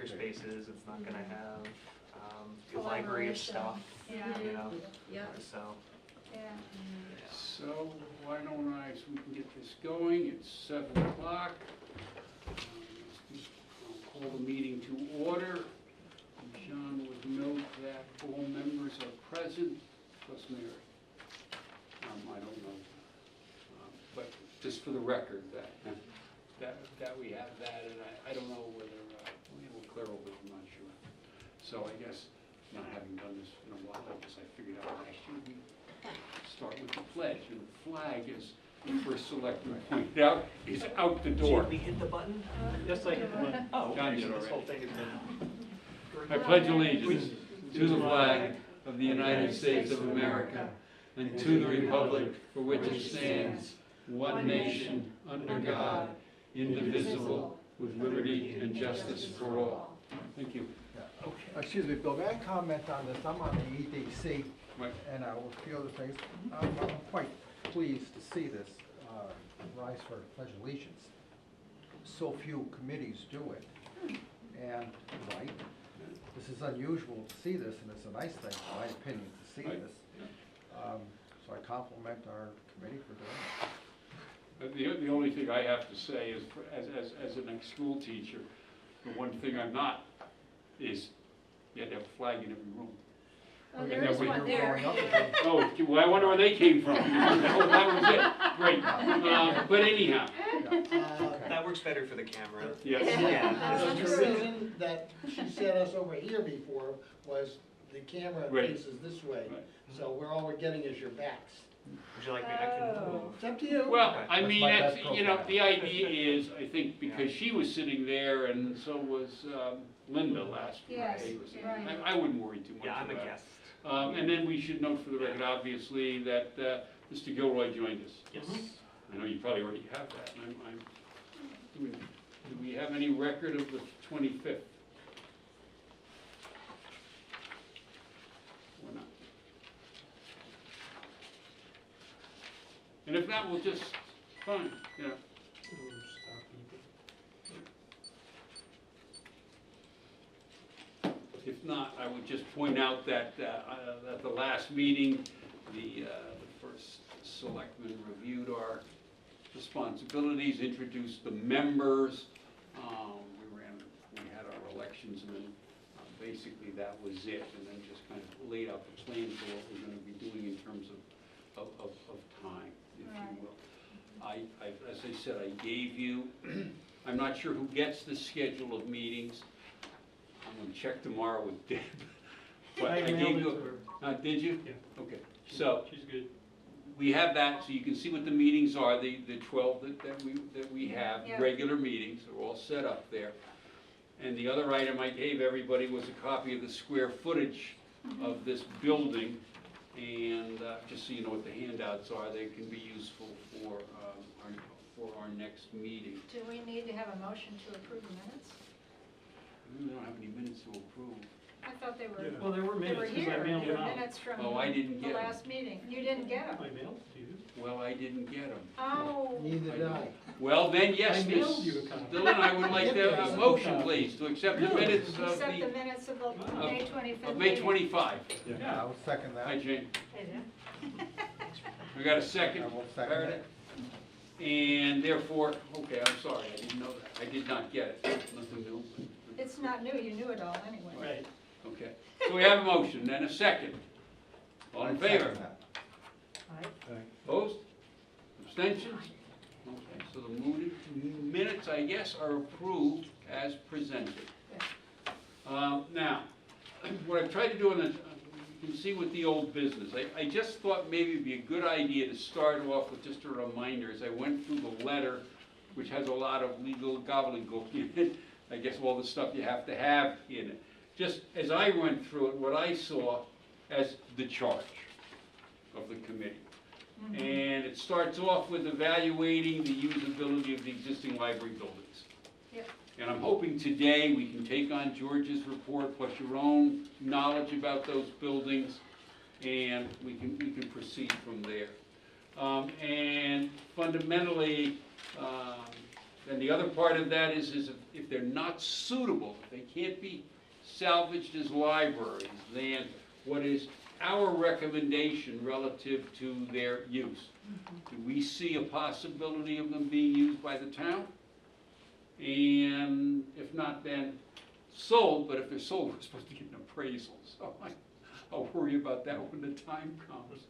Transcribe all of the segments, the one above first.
maker spaces. It's not going to have the library of stuff. Yeah. You know. Yeah. So. Yeah. So why don't I, so we can get this going, it's 7 o'clock. I'll call the meeting to order. John would note that all members are present, plus Mary. I don't know, but just for the record, that we have that, and I don't know whether, we'll clear over it, I'm not sure. So I guess, not having done this in a while, I guess I figured out last year, we start with the pledge, and the flag, as the first selectman pointed out, is out the door. Did we hit the button? Yes, I hit the button. Oh, John okay, did so this already. whole thing has been... I pledge allegiance to the flag of the United States of America and to the republic for which it stands, one nation, under God, indivisible, with liberty and justice for all. Thank you. Excuse me, Bill, may I comment on this? I'm on the EDC, Right. and I will feel the things. I'm quite pleased to see this rise for Pledge of Allegiance. So few committees do it, and right, this is unusual to see this, and it's a nice thing, in my opinion, to see Right. this. So I compliment our committee for doing it. The only thing I have to say is, as an ex-school teacher, the one thing I'm not is you had to have a flag in every room. Oh, there is one there. Oh, well, I wonder where they came from. Oh, that was it. Great. But anyhow, That works better for the camera. yes. Yeah. The reason that she sent us over here before was the camera Right. faces this way. Right. So all we're getting is your backs. Would you like me? I can move. It's up to you. Well, I That's mean, my that's, best you know, profile. the idea is, I think, because she was sitting there and so was Linda last Yes, Friday. right. I wouldn't worry too much Yeah, I'm a about it. guest. And then we should note for the record, obviously, that Mr. Gilroy joined us. Yes. I know you probably already have that. Do we have any record of the 25th? Or not? And if not, we'll just, fine, yeah. If not, I would just point out that at the last meeting, the first selectman reviewed our responsibilities, introduced the members. We had our elections, and then basically that was it, and then just kind of laid out the plan for what we're going to be doing in terms of time, if you will. As I said, I gave you, I'm not sure who gets the schedule of meetings. I'm going to check tomorrow with Deb. But I gave you, did you? Yeah. Okay, so She's good. we have that, so you can see what the meetings are, the 12 that we have, Yeah. regular meetings, are all set up there. And the other item I gave everybody was a copy of the square footage of this building, and just so you know what the handouts are, they can be useful for our next meeting. Do we need to have a motion to approve the minutes? We don't have any minutes to approve. I thought they were, Well, there were they were minutes, because I here, mailed they were them out. minutes from Oh, I didn't the get 'em. last meeting. You didn't get I them? mailed to you. Well, I didn't get them. Oh, Neither did I. Well, then, yes, I Ms. mailed you a copy. Dillon, I would like a motion, please, to accept the minutes of accept the the, minutes of the May 25th of May meeting. 25. Yeah, I will second Hi, that. Jane. We got a second? I will second Meredith? And therefore, okay, I'm sorry, I didn't know that. I did not get it. Nothing new. It's not new, you knew it all anyway. Right. Okay. So we have a motion and a second. All in I second favor? that. Opposed? Abstentions? Okay, so the minutes, I guess, are approved as presented. Now, what I've tried to do, you can see with the old business, I just thought maybe it'd be a good idea to start off with just a reminder as I went through the letter, which has a lot of legal gobbledygook in it, I guess all the stuff you have to have in it. Just as I went through it, what I saw as the charge of the committee. And it starts off with evaluating the usability of the existing library buildings. Yep. And I'm hoping today we can take on George's report plus your own knowledge about those buildings, and we can proceed from there. And fundamentally, And the other part of that is if they're not suitable, if they can't be salvaged as libraries, then what is our recommendation relative to their use? Do we see a possibility of them being used by the town? And if not, then sold, but if they're sold, we're supposed to get an appraisal, so I'll worry about that when the time comes.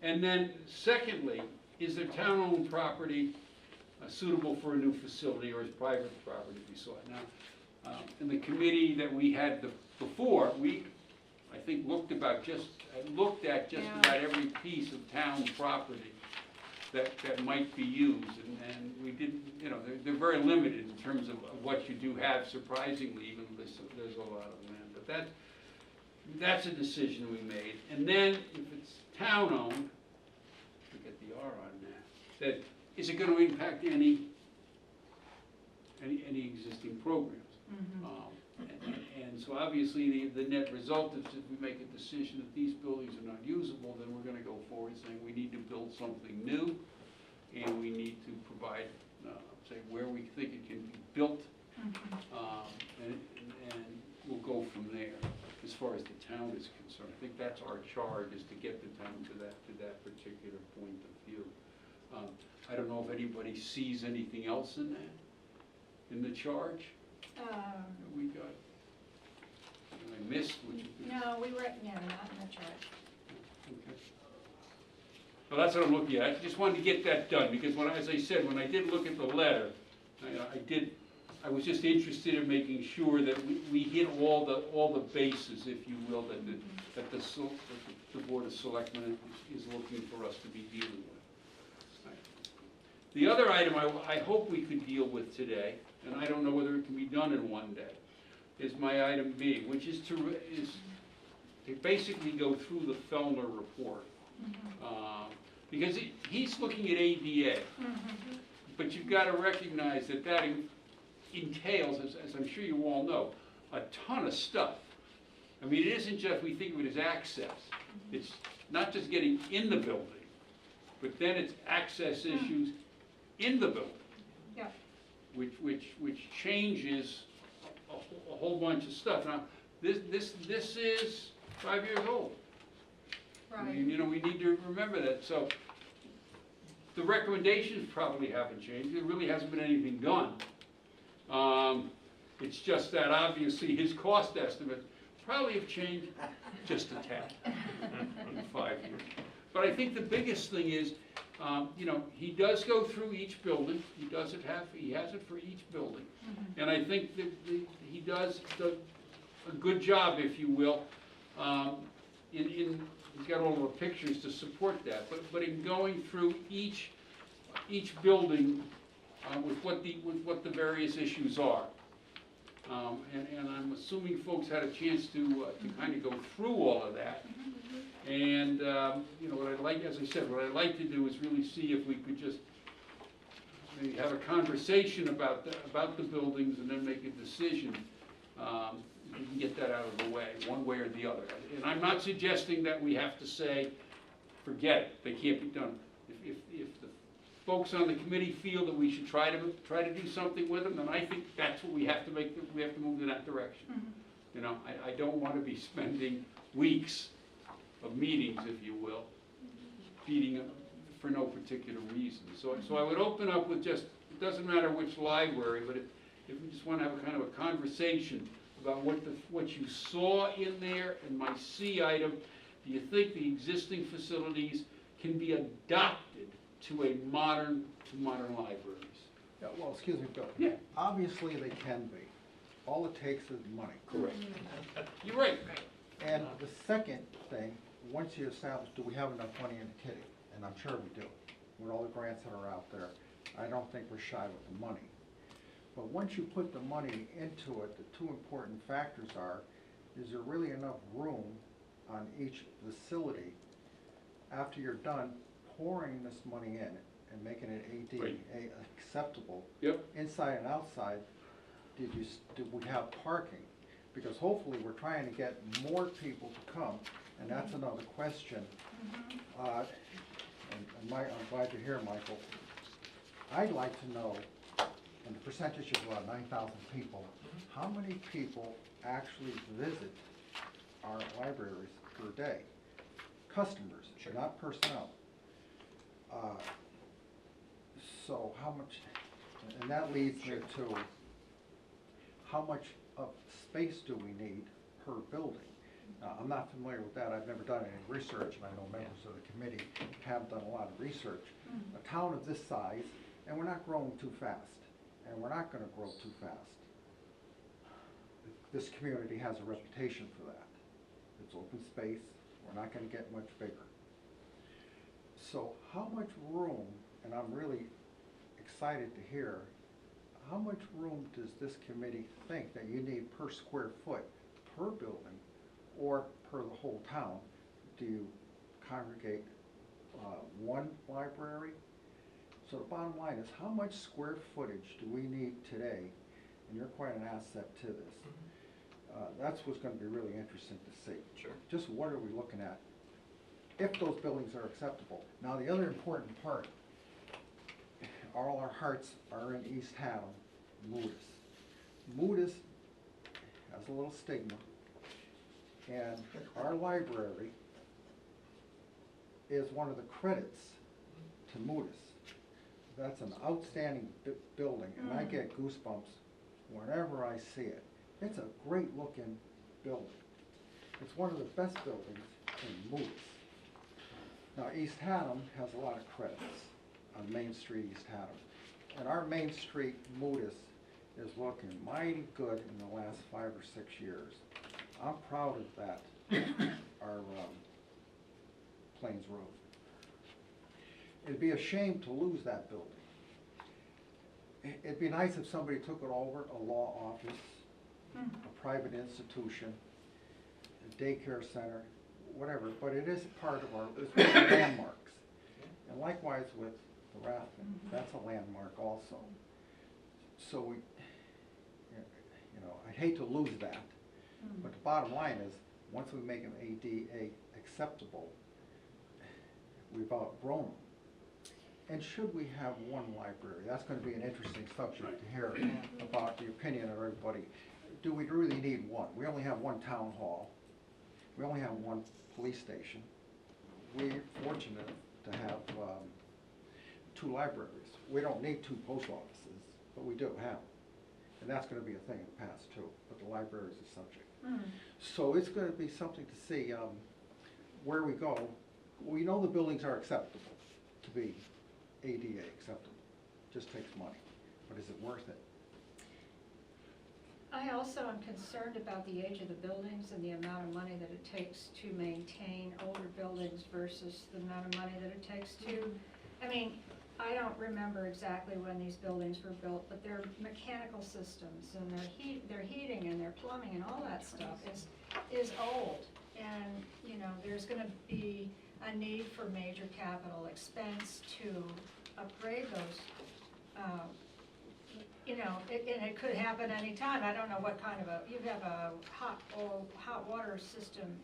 And then secondly, is their town-owned property suitable for a new facility, or is private property we saw it? Now, in the committee that we had before, we, I think, looked at just Yeah. about every piece of town property that might be used, and we didn't, you know, they're very limited in terms of what you do have, surprisingly, even though there's a lot of land. But that's a decision we made. And then, if it's town-owned, forget the R on that is it going to impact any existing programs? And so obviously the net result is if we make a decision that these buildings are not usable, then we're going to go forward saying we need to build something new, and we need to provide, say, where we think it can be built, and we'll go from there as far as the town is concerned. I think that's our charge, is to get the town to that particular point of view. I don't know if anybody sees anything else in that, in the charge that we got. I missed, which is. No, we were, yeah, not in the chart. Okay. Well, that's what I'm looking at. I just wanted to get that done, because as I said, when I did look at the letter, I was just interested in making sure that we hit all the bases, if you will, that the Board of Selectmen is looking for us to be dealing with. The other item I hope we could deal with today, and I don't know whether it can be done in one day, is my item B, which is to basically go through the Fellner report. Because he's looking at ADA, but you've got to recognize that entails, as I'm sure you all know, a ton of stuff. I mean, it isn't just, we think of it as access. It's not just getting in the building, but then it's access issues in the building. Yeah. Which changes a whole bunch of stuff. Now, this is 5 years old. Right. I mean, you know, we need to remember that. So the recommendations probably haven't changed. There really hasn't been anything done. It's just that obviously his cost estimates probably have changed just a tad in 5 years. But I think the biggest thing is, you know, he does go through each building. He has it for each building. And I think that he does a good job, if you will, he's got all the pictures to support that, but in going through each building with what the various issues are. And I'm assuming folks had a chance to kind of go through all of that. And you know, what I'd like, as I said, what I'd like to do is really see if we could just maybe have a conversation about the buildings and then make a decision. We can get that out of the way, one way or the other. And I'm not suggesting that we have to say, forget it, they can't be done. If the folks on the committee feel that we should try to do something with them, then I think that's what we have to make. We have to move in that direction. You know, I don't want to be spending weeks of meetings, if you will, feeding for no particular reason. So I would open up with just, it doesn't matter which library, but if we just want to have a kind of a conversation about what you saw in there, and my C item, do you think the existing facilities can be adopted to modern libraries? Yeah, well, excuse me, Bill. Yeah. Obviously, they can be. All it takes is money. Correct. You're right. And the second thing, once you establish, do we have enough money in the kitty? And I'm sure we do. With all the grants that are out there, I don't think we're shy with the money. But once you put the money into it, the two important factors are, is there really enough room on each facility after you're done pouring this money in and making it ADA acceptable? Yep. Inside and outside, did we have parking? Because hopefully we're trying to get more people to come, and that's another question. And I'm glad to hear, Michael. I'd like to know, and the percentage is about 9,000 people, how many people actually visit our libraries per day? Customers, Sure. not personnel. So how much, and that leads me to, how much of space do we need per building? Now, I'm not familiar with that, I've never done any research, and I know members of the committee have done a lot of research. A town of this size, and we're not growing too fast, and we're not gonna grow too fast. This community has a reputation for that. It's open space, we're not gonna get much bigger. So how much room, and I'm really excited to hear, how much room does this committee think that you need per square foot, per building, or per the whole town? Do you congregate one library? So the bottom line is, how much square footage do we need today? And you're quite an asset to this. That's what's gonna be really interesting to see. Sure. Just what are we looking at, if those buildings are acceptable. Now, the other important part, all our hearts are in East Haddam, Moodus. Moodus has a little stigma, and our library is one of the credits to Moodus. That's an outstanding building, and I get goosebumps whenever I see it. It's a great looking building. It's one of the best buildings in Moodus. Now, East Haddam has a lot of credits on Main Street, East Haddam. And our Main Street Moodus is looking mighty good in the last 5 or 6 years. I'm proud of that, our Plains Road. It'd be a shame to lose that building. It'd be nice if somebody took it over, a law office, a private institution, a daycare center, whatever, but it is part of our, it's one of our landmarks. And likewise with the Rathman, that's a landmark also. So we, you know, I hate to lose that, but the bottom line is, once we make them ADA acceptable, we've outgrown them. And should we have one library? That's gonna be an interesting subject to hear about the opinion of everybody. Do we really need one? We only have one town hall. We only have one police station. We're fortunate to have 2 libraries. We don't need 2 post offices, but we do have them. And that's gonna be a thing in the past too, but the library is a subject. So it's gonna be something to see where we go. We know the buildings are acceptable to be ADA acceptable. Just takes money, but is it worth it? I also am concerned about the age of the buildings and the amount of money that it takes to maintain older buildings versus the amount of money that it takes to, I mean, I don't remember exactly when these buildings were built, but their mechanical systems and their heating and their plumbing and all that stuff is old. And, you know, there's gonna be a need for major capital expense to upgrade those, you know, and it could happen anytime. I don't know what kind of you have a hot water system,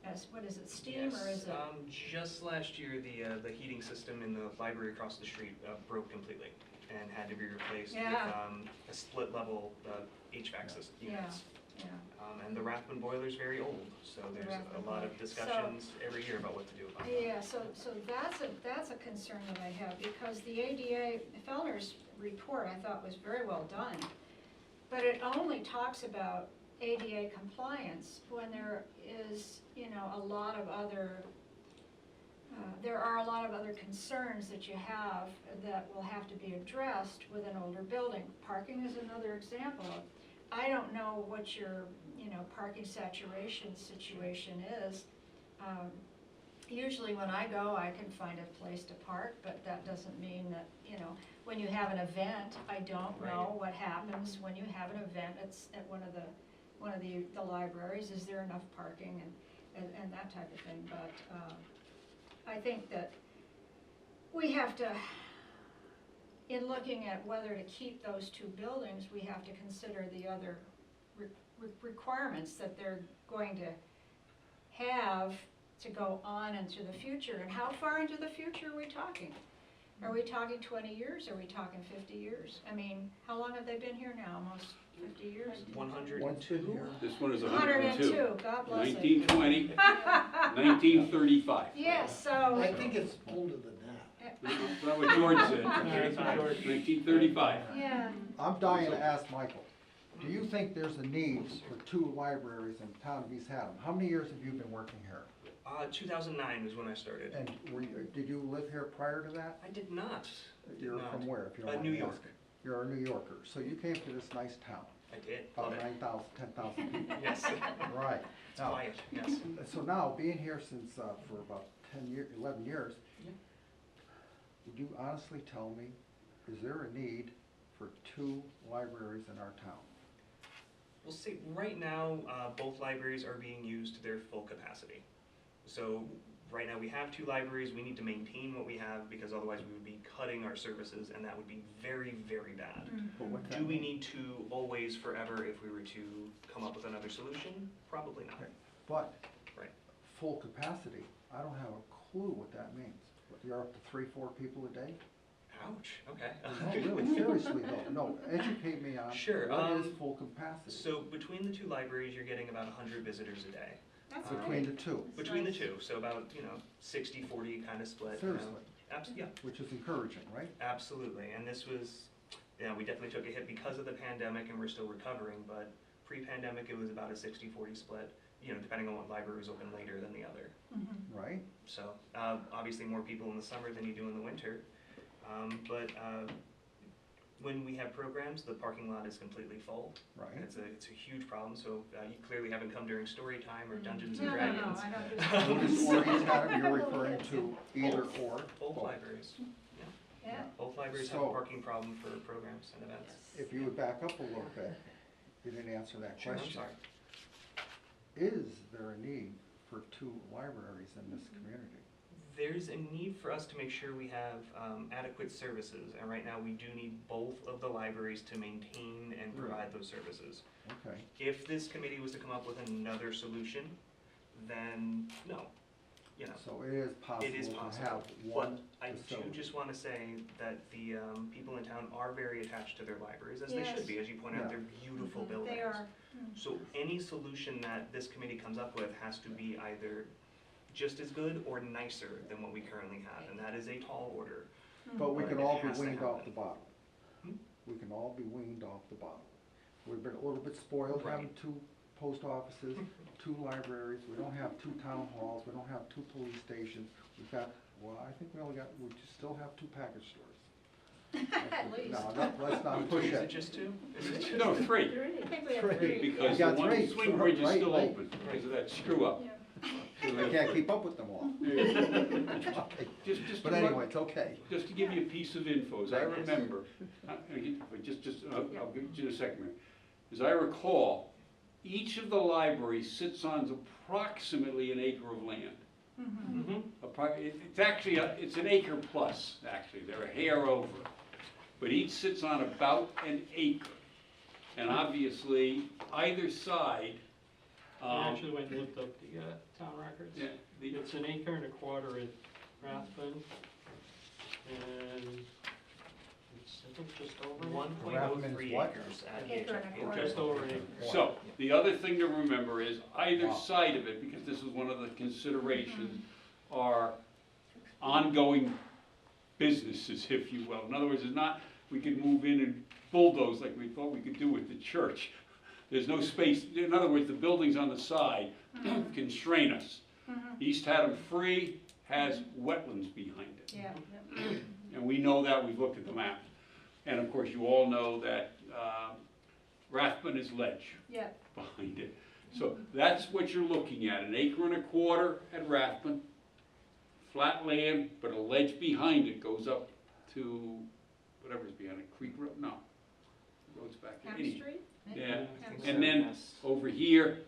as, what is it, steam or is it? Just last year, the heating system in the library across the street broke completely and had to be replaced with a split level HVAC system units. Yeah. And the Rathman boiler is very old, so there's a lot of discussions every year about what to do about that. Yeah, so that's a concern that I have, because the ADA, Fellner's report I thought was very well done, but it only talks about ADA compliance when there is, you know, a lot of other, there are a lot of other concerns that you have that will have to be addressed with an older building. Parking is another example. I don't know what your, you know, parking saturation situation is. Usually when I go, I can find a place to park, but that doesn't mean that, you know, when you have an event, I don't know what happens when you have an event at one of the libraries. Is there enough parking and that type of thing? But I think that we have to, in looking at whether to keep those 2 buildings, we have to consider the other requirements that they're going to have to go on into the future. And how far into the future are we talking? Are we talking 20 years, are we talking 50 years? I mean, how long have they been here now, almost 50 years? 102? This one is 102, 102. God bless it. 1920, 1935. Yes, so, I think it's older than that. That's not what George said. 1935. yeah, I'm dying to ask Michael, do you think there's a need for 2 libraries in the town of East Haddam? How many years have you been working here? 2009 was when I started. And did you live here prior to that? I did not. You're not. from where, if you don't mind New me York. asking? You're a New Yorker, so you came to this nice town, I did. Love about it. 9,000, 10,000 people. Yes. Right. It's Now, quiet. Yes. so now, being here since, for about 11 years, Yeah. would you honestly tell me, is there a need for 2 libraries in our town? We'll see. Right now, both libraries are being used to their full capacity. So right now we have 2 libraries. We need to maintain what we have because otherwise we would be cutting our services, and that would be very, very bad. But what's that Do we mean? need to always, forever, if we were to come up with another solution? Probably not. Okay, but Right. full capacity, I don't have a clue what that means. You're up to 3, 4 people a day? Ouch. Okay. No, really, seriously though, no, educate me on Sure, what is full capacity So between the 2 libraries, you're getting about 100 visitors a day. that's between great. the 2, Between the 2, so about 60-40 kind of split. seriously, Yeah, which is encouraging, right? absolutely. And this was, we definitely took a hit because of the pandemic, and we're still recovering. But pre-pandemic, it was about a 60-40 split. Depending on what library was open later than the other. Mhm. Right? So obviously more people in the summer than you do in the winter. But when we have programs, the parking lot is completely full. Right. It's a huge problem. So you clearly haven't come during story time or Dungeons and No, Dragons. I don't do Buddhist or East Haddam, you're referring to either or? Both libraries. Yeah, Both libraries have So- a parking problem for programs and events. If you would back up a little bit, you didn't answer that Sure, I'm question. sorry. Is there a need for 2 libraries in this community? There's a need for us to make sure we have adequate services, and right now we do need both of the libraries to maintain and provide those services. Okay, If this committee was to come up with another solution, then no. so it is It is possible to possible. have But one I do facility. just want to say that the people in town are very attached to their libraries, as they Yes. should be. As you point out, Yeah. they're beautiful buildings. they are. So any solution that this committee comes up with has to be either just as good or nicer than what we currently have, and that is a tall order. But we But can it all be has to weaned off happen. the bottom. Hmm? We can all be weaned off the bottom. We've been a little bit spoiled having Right. 2 post offices, 2 libraries, we don't have 2 town halls, we don't have 2 police stations. We've got, I think we just still have 2 package stores. At least. No, let's not push Is it it. just 2? Is it just No, 3, I think we have 3. 3. because We the got one 3, swing bridge is right, still right. open because of that screw up. Yeah. I can't keep up with them all. Just But to anyway, it's okay. Just to give you a piece of info, as I Yes. remember, I'll give you a second minute. As I recall, each of the libraries sits on approximately an acre of land. Mm-hmm. It's actually, it's an acre plus, actually, they're a hair over. But each sits on about an acre. And obviously, either side, I actually went and looked up the town records. yeah, It's an acre and a quarter at Rathbun, and it's, I think, just over. 1.03 what? acres at Acre and a HFP. quarter. Just over an acre. So, the other thing to remember is either Wow. side of it, because this is one of the considerations, are ongoing businesses, if you will. In other words, it's not, we could move in and bulldoze like we thought we could do with the church. There's no space, in other words, the buildings on the side constrain us. East Haddam Free has wetlands behind it. Yeah, And we know that, we've looked at the map. And of course, you all know that Rathbun is ledge yeah. behind it. So that's what you're looking at, an acre and a quarter at Rathbun, flat land, but a ledge behind it goes up to whatever's behind it, Creek Road, no. The road's back there. Hemp Street? Yeah, I think so, and then yes. over here,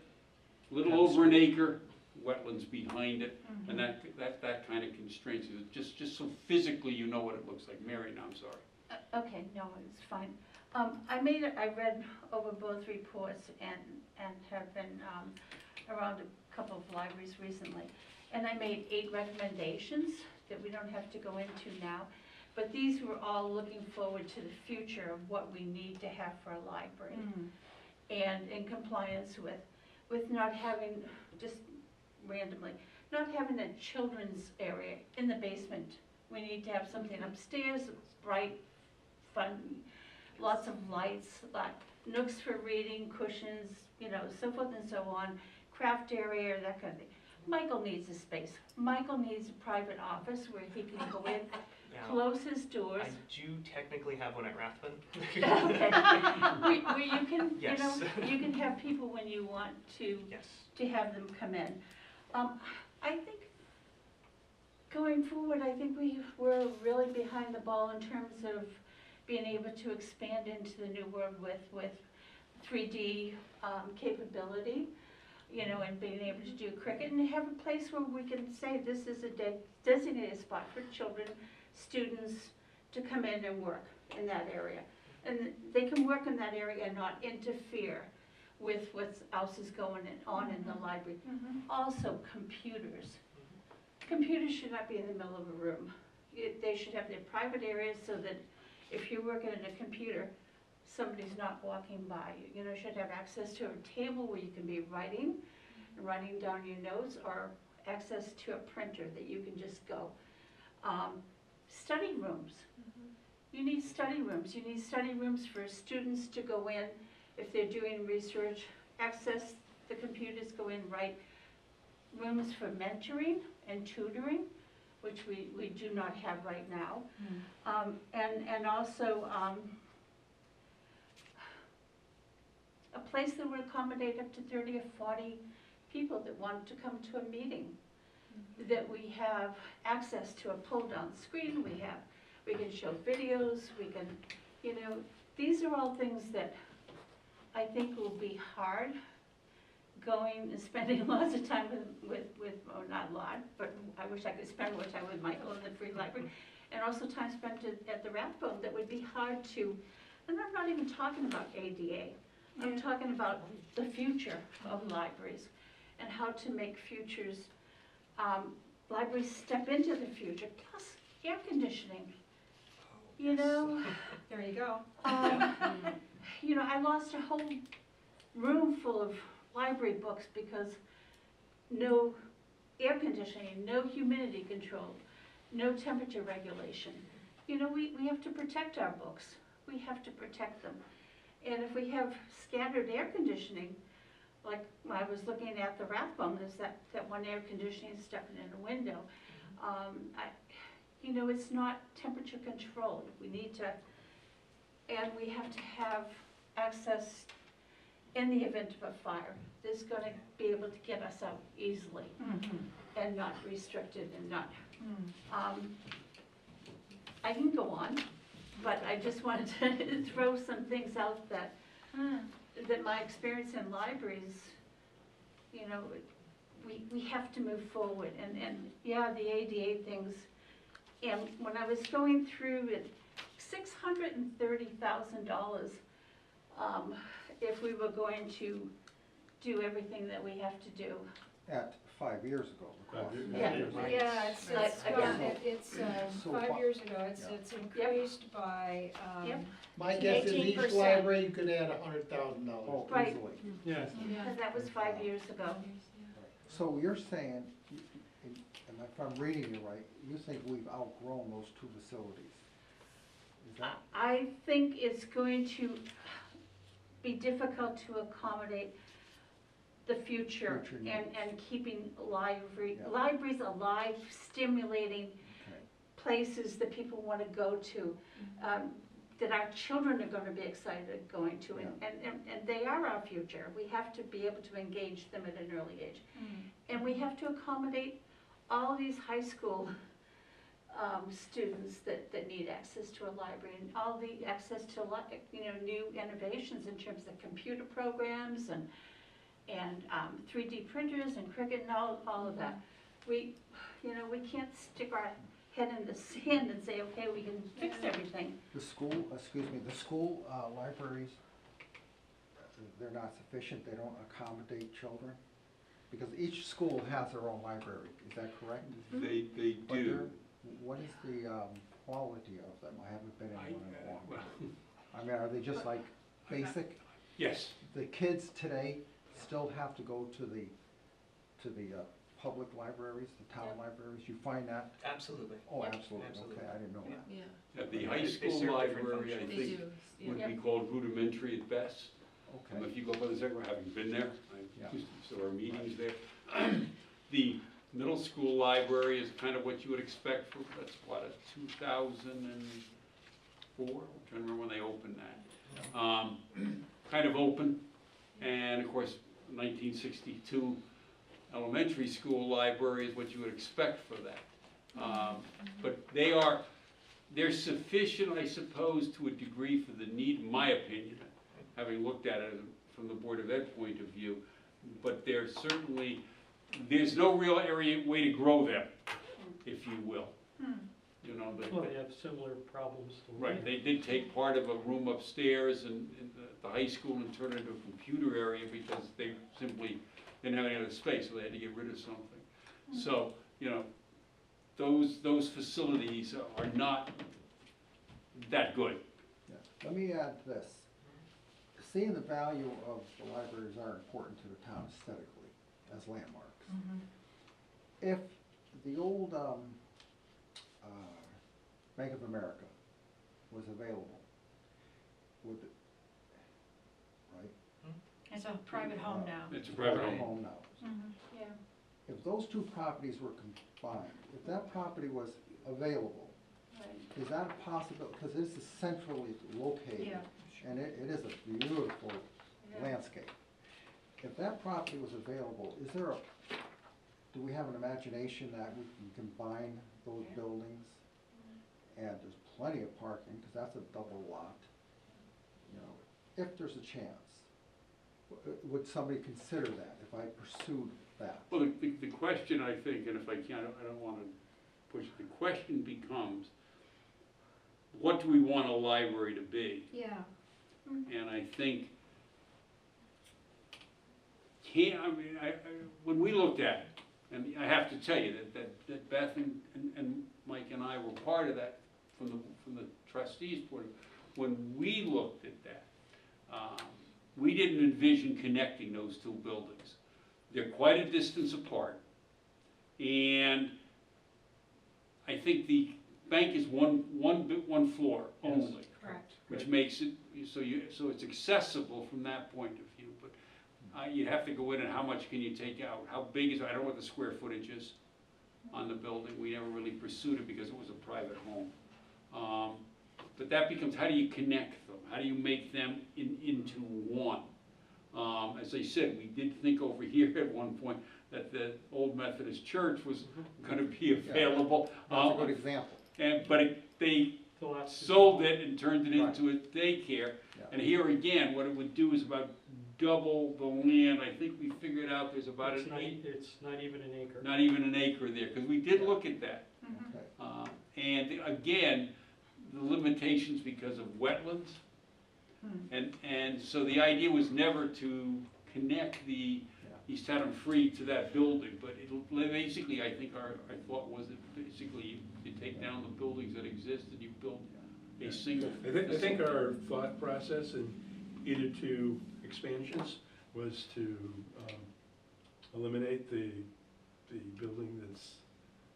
a little over an acre, wetlands behind it, and that kind of constrains you, just so physically you know what it looks like. Mary, no, I'm sorry. Okay, no, it's fine. I read over both reports and have been around a couple of libraries recently. And I made 8 recommendations that we don't have to go into now. But these were all looking forward to the future of what we need to have for a library. And in compliance with not having, just randomly, not having a children's area in the basement. We need to have something upstairs, bright, fun, lots of lights, like nooks for reading, cushions, you know, so forth and so on, craft area, that kind of thing. Michael needs a space. Michael needs a private office where he can go in, Now, close his doors. I do technically have one at Rathbun. Okay. Where you can, you Yes. know, you can have people when you want to Yes. have them come in. I think going forward, I think we're really behind the ball in terms of being able to expand into the new world with 3D capability, you know, and being able to do cricket and have a place where we can say this is a designated spot for children, students to come in and work in that area. And they can work in that area and not interfere with what else is going on in the library. Also, computers. Computers should not be in the middle of a room. They should have their private areas so that if you're working at a computer, somebody's not walking by you. You know, should have access to a table where you can be writing down your notes, or access to a printer that you can just go. Study rooms. You need study rooms. You need study rooms for students to go in if they're doing research, access the computers, go in, write. Rooms for mentoring and tutoring, which we do not have right now. And also a place that would accommodate up to 30 or 40 people that want to come to a meeting. That we have access to a pull-down screen, we can show videos, we can, you know, these are all things that I think will be hard going and spending lots of time with oh, not a lot, but I wish I could spend more time with Michael in the free library, and also time spent at the Rathbone that would be hard to, and I'm not even talking about ADA, I'm talking about the future of libraries and how to make futures, libraries step into the future, plus air conditioning, you know. There you go. You know, I lost a whole room full of library books because no air conditioning, no humidity control, no temperature regulation. You know, we have to protect our books. We have to protect them. And if we have scattered air conditioning, like when I was looking at the Rathbone, there's that one air conditioning stuck in a window. You know, it's not temperature controlled. We need to, and we have to have access in the event of a fire. That's going to be able to get us out easily and not restricted and not. I can go on, but I just wanted to throw some things out that my experience in libraries, you know, we have to move forward. And yeah, the ADA things. And when I was going through it, $630,000 if we were going to do everything that we have to do. At 5 years ago, the cost. Yeah, it's So 5 years ago, it's increased by, Yep. My guess is each 18%. library, you could add $100,000. Oh, Right. easily. Yes. Because that was 5 years ago. So you're saying, and if I'm reading you right, you think we've outgrown those two facilities? Is that? I think it's going to be difficult to accommodate the future Future needs. and keeping Yeah. libraries alive, stimulating Okay. places that people want to go to, that our children are going to be excited going to, and they are our future. We have to be able to engage them at an early age. And we have to accommodate all these high school students that need access to a library, and all the access to, you know, new innovations in terms of computer programs and 3D printers and cricket and all of that. We, you know, we can't stick our head in the sand and say, okay, we can fix everything. The school libraries, they're not sufficient, they don't accommodate children? Because each school has their own library, is that correct? They But do. what is the quality of them? I haven't been in one in a long well, time. I mean, are they just like basic? yes, The kids today still have to go to the public libraries, the town Yeah. libraries? You find that? Absolutely. Oh, Yep. absolutely, Absolutely. okay, I didn't know that. Yeah, at the They- high they school serve different library, I functions. they think, do, yeah. would Yeah. be called rudimentary at best. Okay, If you go by the second, having been there, Yeah. so our meetings there. The middle school library is kind of what you would expect for, that's what, a 2004? I'm trying to remember when they opened that. Kind of open, and of course, 1962 elementary school library is what you would expect for that. But they're sufficient, I suppose, to a degree for the need, in my opinion, having looked at it from the Board of Ed point of view, but they're certainly, there's no real way to grow them, if you will. You know, Well, they have similar problems to. right, they did take part of a room upstairs in the high school and turn it into a computer area because they simply didn't have any other space, so they had to get rid of something. So, you know, those facilities are not that good. yeah. Let me add this. Seeing the value of the libraries are important to the town aesthetically as landmarks. If the old Bank of America was available, would, right? It's a private home now. It's a private home. Home now. Yeah. If those two properties were combined, if that property was available, Right. is that a possibility? Because this is centrally located. Yeah. And it is a beautiful Yeah. landscape. If that property was available, do we have an imagination that we can combine those Yeah. buildings? And there's plenty of parking, because that's a double lot. You know, if there's a chance, would somebody consider that, if I pursued that? Well, the question, I think, and if I can, I don't want to push, the question becomes, what do we want a library to be? Yeah, And I think, when we looked at it, and I have to tell you that Beth and Mike and I were part of that from the trustees' point of view. When we looked at that, we didn't envision connecting those two buildings. They're quite a distance apart. And I think the bank is one floor only, correct. which makes it, so it's accessible from that point of view. But you'd have to go in and how much can you take out? How big is, I don't know what the square footage is on the building. We never really pursued it because it was a private home. But that becomes, how do you connect them? How do you make them into one? As I said, we did think over here at one point that the old Methodist church was gonna be available. That's a good example. But they The last two- sold it and turned it Right. into a daycare. Yeah. And here again, what it would do is about double the land. I think we figured out there's about It's an it's not even an acre. not even an acre there, because we did look at that. Okay. And again, the limitations because of wetlands. And so the idea was never to connect the East Haddam Free to that building, but it'll, basically, I think our thought was that basically you take down the buildings that exist and you build a single. I think our thought process in either two expansions was to eliminate the building that's,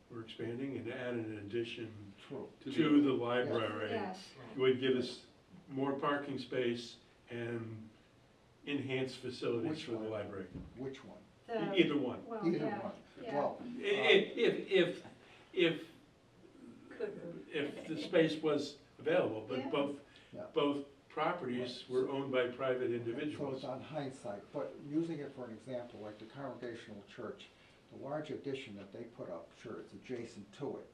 we're expanding and add an addition True. to the library. Yes, It would give us more parking space and enhanced facilities Which for the one? library. Which one? the, Either one. well, Either yeah, one. yeah. Well, If the space was available, Yeah. but both properties were owned by private so individuals. it's on hindsight, but using it for an example, like the Congregational Church, the large addition that they put up, sure, it's adjacent to it,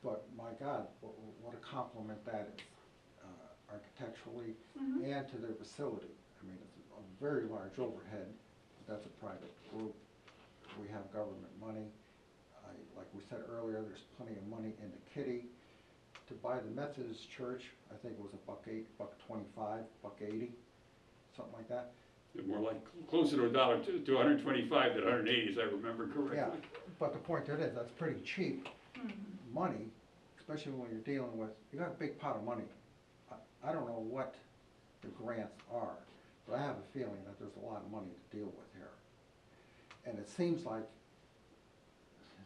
but my God, what a compliment that is, architecturally and to their facility. I mean, it's a very large overhead, but that's a private group. We have government money. Like we said earlier, there's plenty of money in the kitty. To buy the Methodist church, I think it was $1.25, $1.80, something like that. More like closer to $1 to 125 than 180, as I remember correctly. Yeah, but the point of it is, that's pretty cheap money especially when you're dealing with, you got a big pot of money. I don't know what the grants are, but I have a feeling that there's a lot of money to deal with here. And it seems like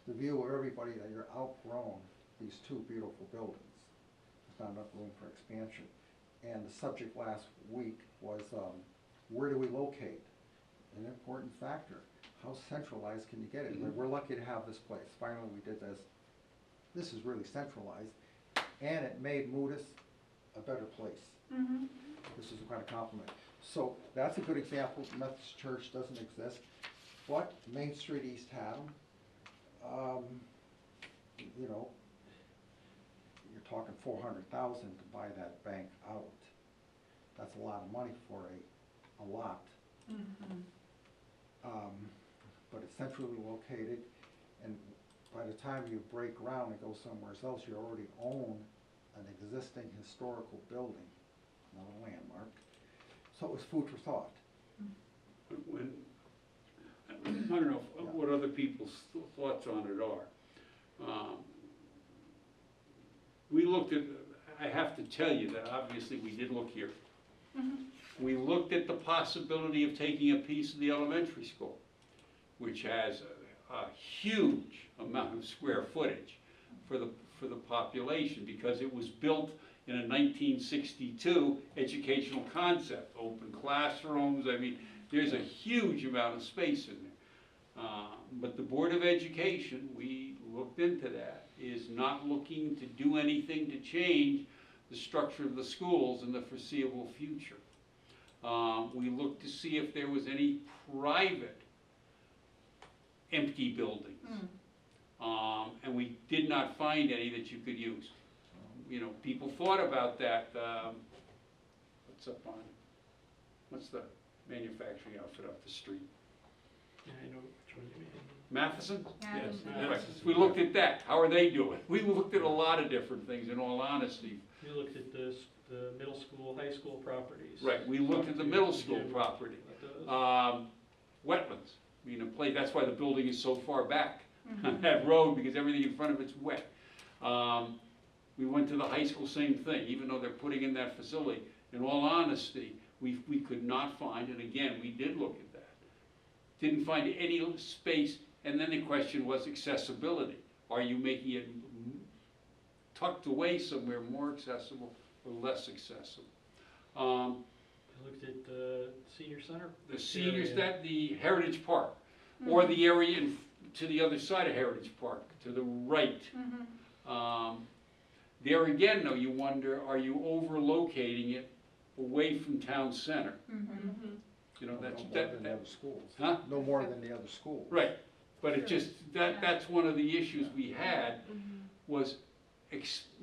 the view of everybody that you're outgrown these two beautiful buildings. There's not enough room for expansion. And the subject last week was, where do we locate? An important factor. How centralized can you get it? We're lucky to have this place. Finally, we did this. This is really centralized, and it made Moodus a better place. Mhm. This is quite a compliment. So that's a good example. Methodist Church doesn't exist, but Main Street, East Haddam, you know, you're talking 400,000 to buy that bank out. That's a lot of money for a lot. Mhm. But it's centrally located, and by the time you break ground and go somewhere else, you already own an existing historical building, another landmark. So it was food for thought. When, I don't know what other people's thoughts on it are. We looked at, I have to tell you that obviously we did look here. Mhm. We looked at the possibility of taking a piece of the elementary school, which has a huge amount of square footage for the population, because it was built in a 1962 educational concept, open classrooms. I mean, there's a huge amount of space in there. But the Board of Education, we looked into that, is not looking to do anything to change the structure of the schools in the foreseeable future. We looked to see if there was any private empty buildings. And we did not find any that you could use. You know, people thought about that, what's the manufacturing outfit up the street? Yeah, I know which one you mean. Matheson? Matheson. Right. We looked at that, how are they doing? We looked at a lot of different things, in all honesty. You looked at the middle school, high school properties. Right, we looked at the middle school property. Wetlands, I mean, a place, that's why the building is so far back on that road, because everything in front of it's wet. We went to the high school, same thing, even though they're putting in that facility. In all honesty, we could not find, and again, we did look at that. Didn't find any space, and then the question was accessibility. Are you making it tucked away somewhere more accessible or less accessible? I looked at the senior center. The seniors, area. the Heritage Park, or the area to the other side of Heritage Park, to the right. There again, though, you wonder, are you over-locating it away from town center? You know, that's, No more than the other schools. huh? No more than the other schools. Right, but it just, that's one of the issues we had, was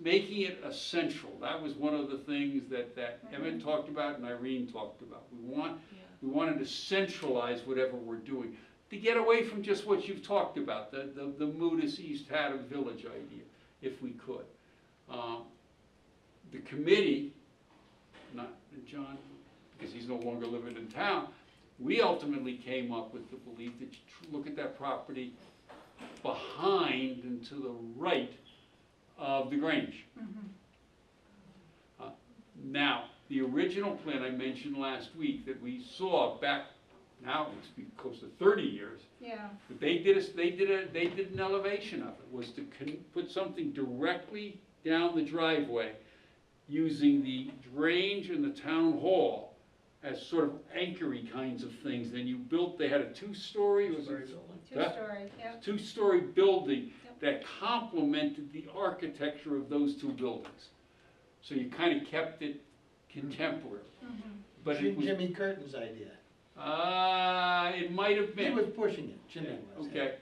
making it essential. That was one of the things that Emmett talked about and Irene talked about. We wanted to centralize whatever we're doing, to get away from just what you've talked about, the Moodus East Haddam Village idea, if we could. The committee, not John, because he's no longer living in town, we ultimately came up with the belief that you look at that property behind and to the right of the Grange. Now, the original plan I mentioned last week that we saw back, now it's been close to 30 years, Yeah, but they did an elevation of it, was to put something directly down the driveway using the Grange and the town hall as sort of anchory kinds of things. Then you built, they had a two-story, was Sorry, it? building. two-story, yeah. Two-story building Yep. that complemented the architecture of those two buildings. So you kind of kept it contemporary. But it was, Jimmy Curtin's idea. it might have He been. was pushing it, Jimmy was. Okay,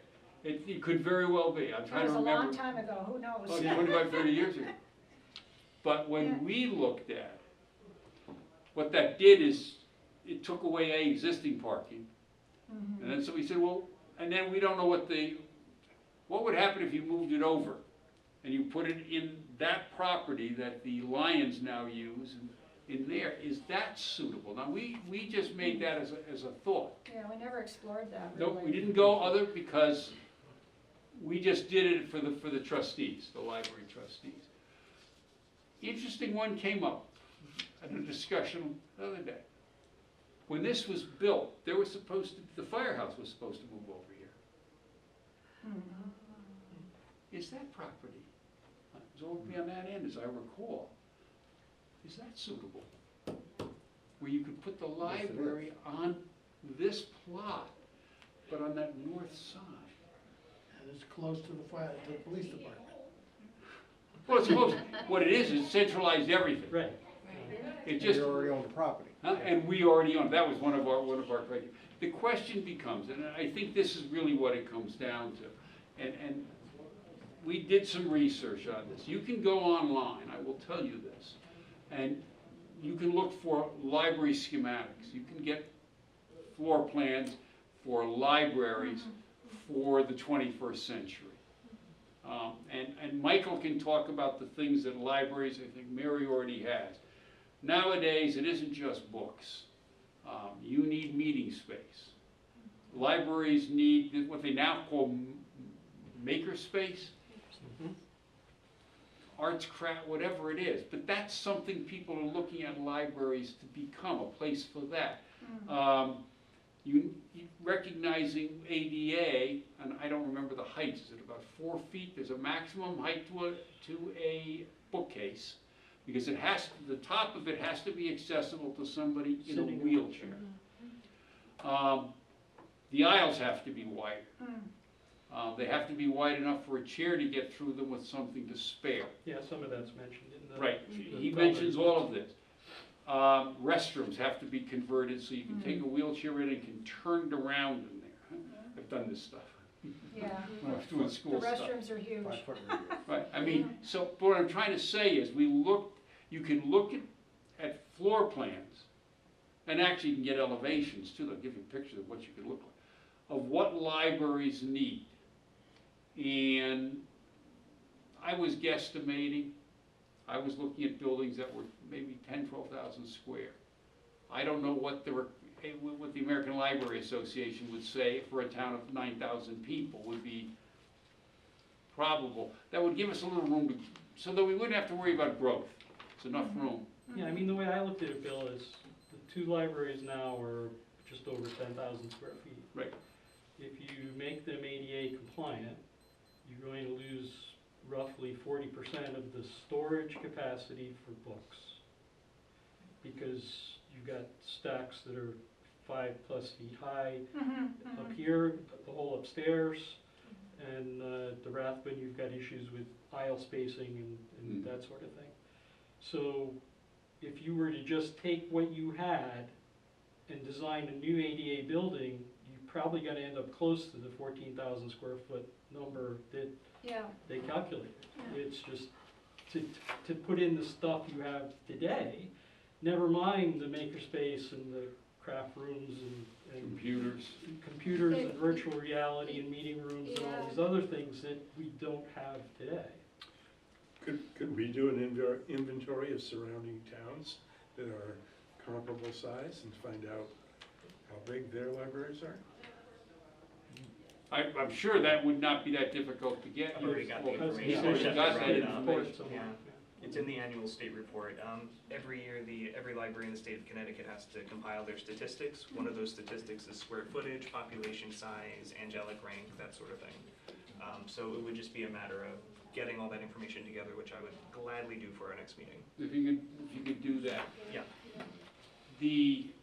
it could very well be, I'm That trying was to a remember. long time ago, who knows? Oh, 25, 30 years ago. But when Yeah. we looked at it, what that did is, it took away existing parking. And then so we said, well, and then we don't know what would happen if you moved it over and you put it in that property that the Lions now use in there, is that suitable? Now, we just made that as a thought. Yeah, we never explored that really. No, we didn't go other, because we just did it for the trustees, the library trustees. Interesting one came up at a discussion the other day. When this was built, there was supposed to, the firehouse was supposed to move over here. Is that property, it's over on that end, as I recall, is that suitable? Where you could put the Yes, it is. library on this plot, but on that north side? And it's close to the police department. Well, it's close, what it is centralized everything. Right. It just, You already own the property. and we already own, that was one of our criteria. The question becomes, and I think this is really what it comes down to, and we did some research on this. You can go online, I will tell you this, and you can look for library schematics. You can get floor plans for libraries for the 21st century. And Michael can talk about the things that libraries, I think Mary already has. Nowadays, it isn't just books. You need meeting space. Libraries need what they now call makerspace, arts, craft, whatever it is. But that's something people are looking at libraries to become, a place for that. You recognizing ADA, and I don't remember the heights, is it about 4 feet? There's a maximum height to a bookcase, because it has, the top of it has to be accessible to somebody in a Sitting in a wheelchair. The aisles have to be wider. They have to be wide enough for a chair to get through them with something to spare. Yeah, some of that's mentioned in the. Right, the he building. mentions all of this. Restrooms have to be converted so you can take a wheelchair in and can turn it around in there. I've done this stuff Yeah, when I was doing the school stuff. restrooms are huge. 5-foot radius. Right, I mean, so but what I'm trying to say is you can look at floor plans, and actually you can get elevations too, they'll give you pictures of what you could look like, of what libraries need. And I was guesstimating, I was looking at buildings that were maybe 10, 12,000 square. I don't know what the American Library Association would say for a town of 9,000 people would be probable. That would give us a little room so that we wouldn't have to worry about growth. It's enough room. Yeah, I mean, the way I looked at it, Bill, is the 2 libraries now are just over 10,000 square feet. Right. If you make them ADA compliant, you're going to lose roughly 40% of the storage capacity for books. Because you've got stacks that are 5+ feet high up here, the whole upstairs, and the Rathbun, you've got issues with aisle spacing and that sort of thing. So if you were to just take what you had and design a new ADA building, you're probably gonna end up close to the 14,000 square foot number that Yeah, they calculated. It's just to put in the stuff you have today, never mind the makerspace and the craft rooms and computers and virtual reality and meeting rooms and all these other things that we don't have today. Could we do an inventory of surrounding towns that are comparable size and find out how big their libraries are? I'm sure that would not be that difficult to get. I've already got the Because information. He's already got that Rounded up. information. Yeah. It's in the annual state report. Every year, every library in the state of Connecticut has to compile their statistics. One of those statistics is square footage, population size, angelic rank, that sort of thing. So it would just be a matter of getting all that information together, which I would gladly do for our next meeting. If you could do that. Yeah. You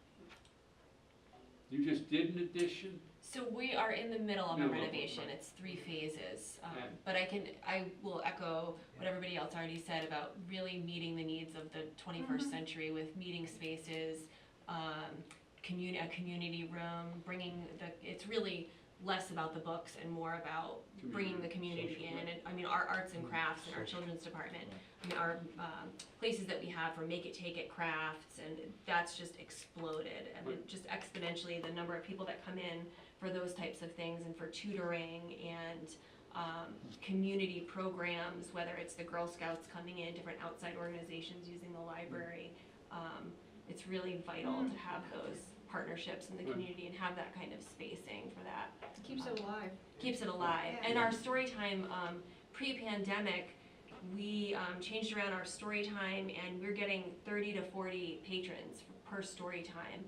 just did an addition? So we are in the middle of a Middle of it, renovation, right. it's 3 phases. Yeah. But I will echo what everybody else already said about really meeting the needs of the 21st century with meeting spaces, a community room, it's really less about the books and more about bringing the community in. And I mean, our arts and crafts and our children's department, I mean, our places that we have for Make It, Take It crafts, and that's just exploded. I mean, just exponentially, the number of people that come in for those types of things and for tutoring and community programs, whether it's the Girl Scouts coming in, different outside organizations using the library. It's really vital to have those partnerships in the community and have that kind of spacing for that. keeps it alive. Keeps it alive. Yeah. And our story time, pre-pandemic, we changed around our story time, and we're getting 30 to 40 patrons per story time,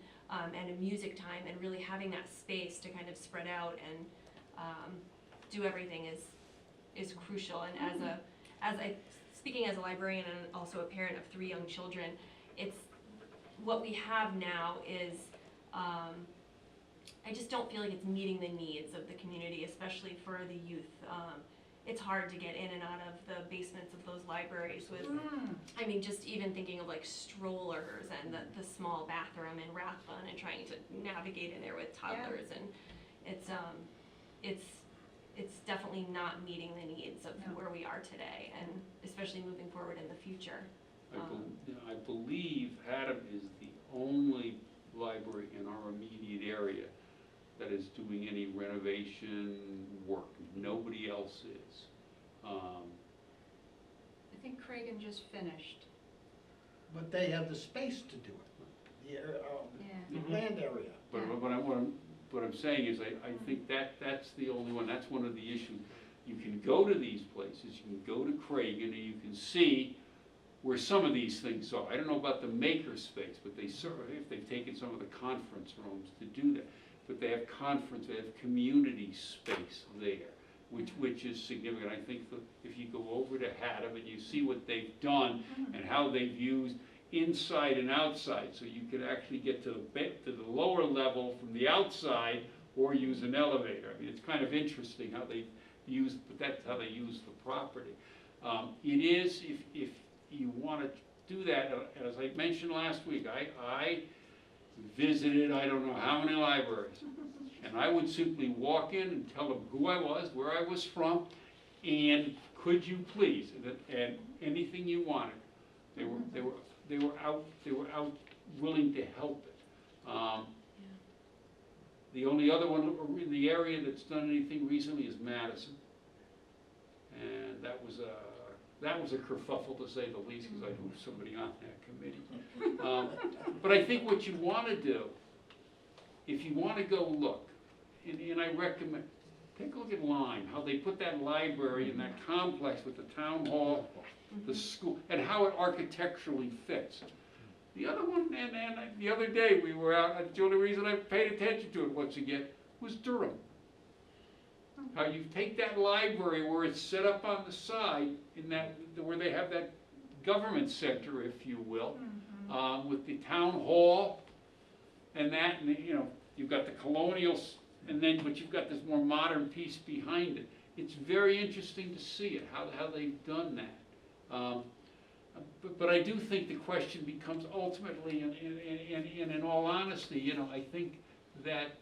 and a music time, and really having that space to kind of spread out and do everything is crucial. And speaking as a librarian and also a parent of 3 young children, it's what we have now is I just don't feel like it's meeting the needs of the community, especially for the youth. It's hard to get in and out of the basements of those libraries with, I mean, just even thinking of like strollers and the small bathroom in Rathbun and trying to navigate in there with toddlers, and it's definitely not meeting the needs of where we are today, and especially moving forward in the future. I believe Haddam is the only library in our immediate area that is doing any renovation work. Nobody else is. I think Cragen just finished. But they have the space to do it, Yeah. the land area. But what I'm saying is I think that's the only one, that's one of the issues. You can go to these places, you can go to Cragen, and you can see where some of these things are. I don't know about the maker space, but they certainly, if they've taken some of the conference rooms to do that, but they have they have community space there, which is significant. I think that if you go over to Haddam and you see what they've done and how they've used inside and outside, so you could actually get to the lower level from the outside or use an elevator. I mean, it's kind of interesting how they use, but that's how they use the property. It is, if you want to do that, as I mentioned last week, I visited I don't know how many libraries, and I would simply walk in and tell them who I was, where I was from, and could you please, and anything you wanted. They were out willing to help it. The only other one in the area that's done anything recently is Madison, and that was a kerfuffle, to say the least, because I knew somebody on that committee. But I think what you want to do, if you want to go look, and I recommend, take a look at Lyme, how they put that library in that complex with the town hall, the school, and how it architecturally fits. The other one, and the other day we were out, the only reason I paid attention to it once again was Durham. How you take that library where it's set up on the side, in that where they have that government center, if you will, with the town hall and that, and you've got the colonials, and then but you've got this more modern piece behind it. It's very interesting to see it, how they've done that. But I do think the question becomes ultimately, and in all honesty, I think that,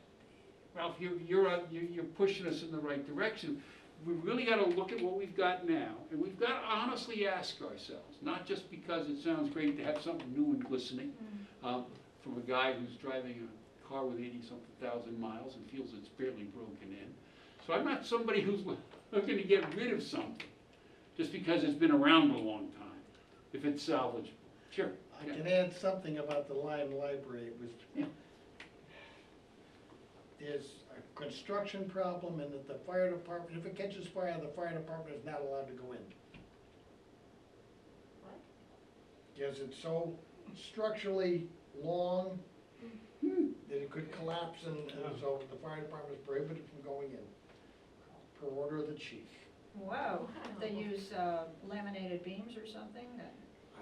Ralph, you're pushing us in the right direction. We really got to look at what we've got now, and we've got to honestly ask ourselves, not just because it sounds great to have something new and glistening, from a guy who's driving a car with 80-something thousand miles and feels it's barely broken in. So I'm not somebody who's looking to get rid of something just because it's been around a long time, if it's salvageable. Sure. I can add something about the Lyme Library. It was, there's a construction problem, and that the fire department, if it catches fire, the fire department is not allowed to go in. What? Because it's so structurally long that it could collapse, and so the fire department is prohibited from going in, per order of the chief. Wow, they use laminated beams or something?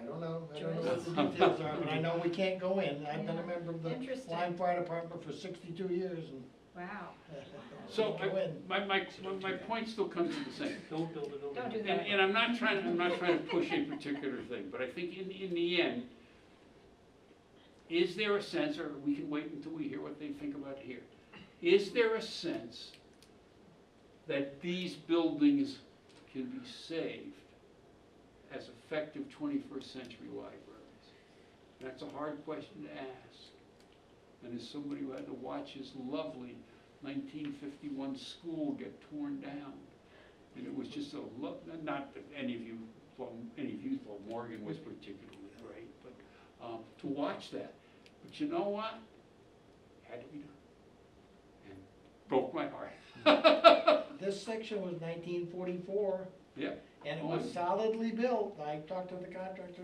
I don't know what the details are, but I know we can't go in. I've been a member of the Interesting. Lyme Fire Department for 62 years, and Wow, So go in. my point still comes to the same. Don't build it over. don't do And, that. and I'm not trying to push a particular thing, but I think in the end, is there a sense, or we can wait until we hear what they think about it here, is there a sense that these buildings can be saved as effective 21st century libraries? That's a hard question to ask. And as somebody who had to watch his lovely 1951 school get torn down, and it was just not that any of you thought Morgan was particularly great, but to watch that. But you know what? It had to be done. And broke my heart. This section was 1944. Yeah. And it was solidly built. I talked to the contractor,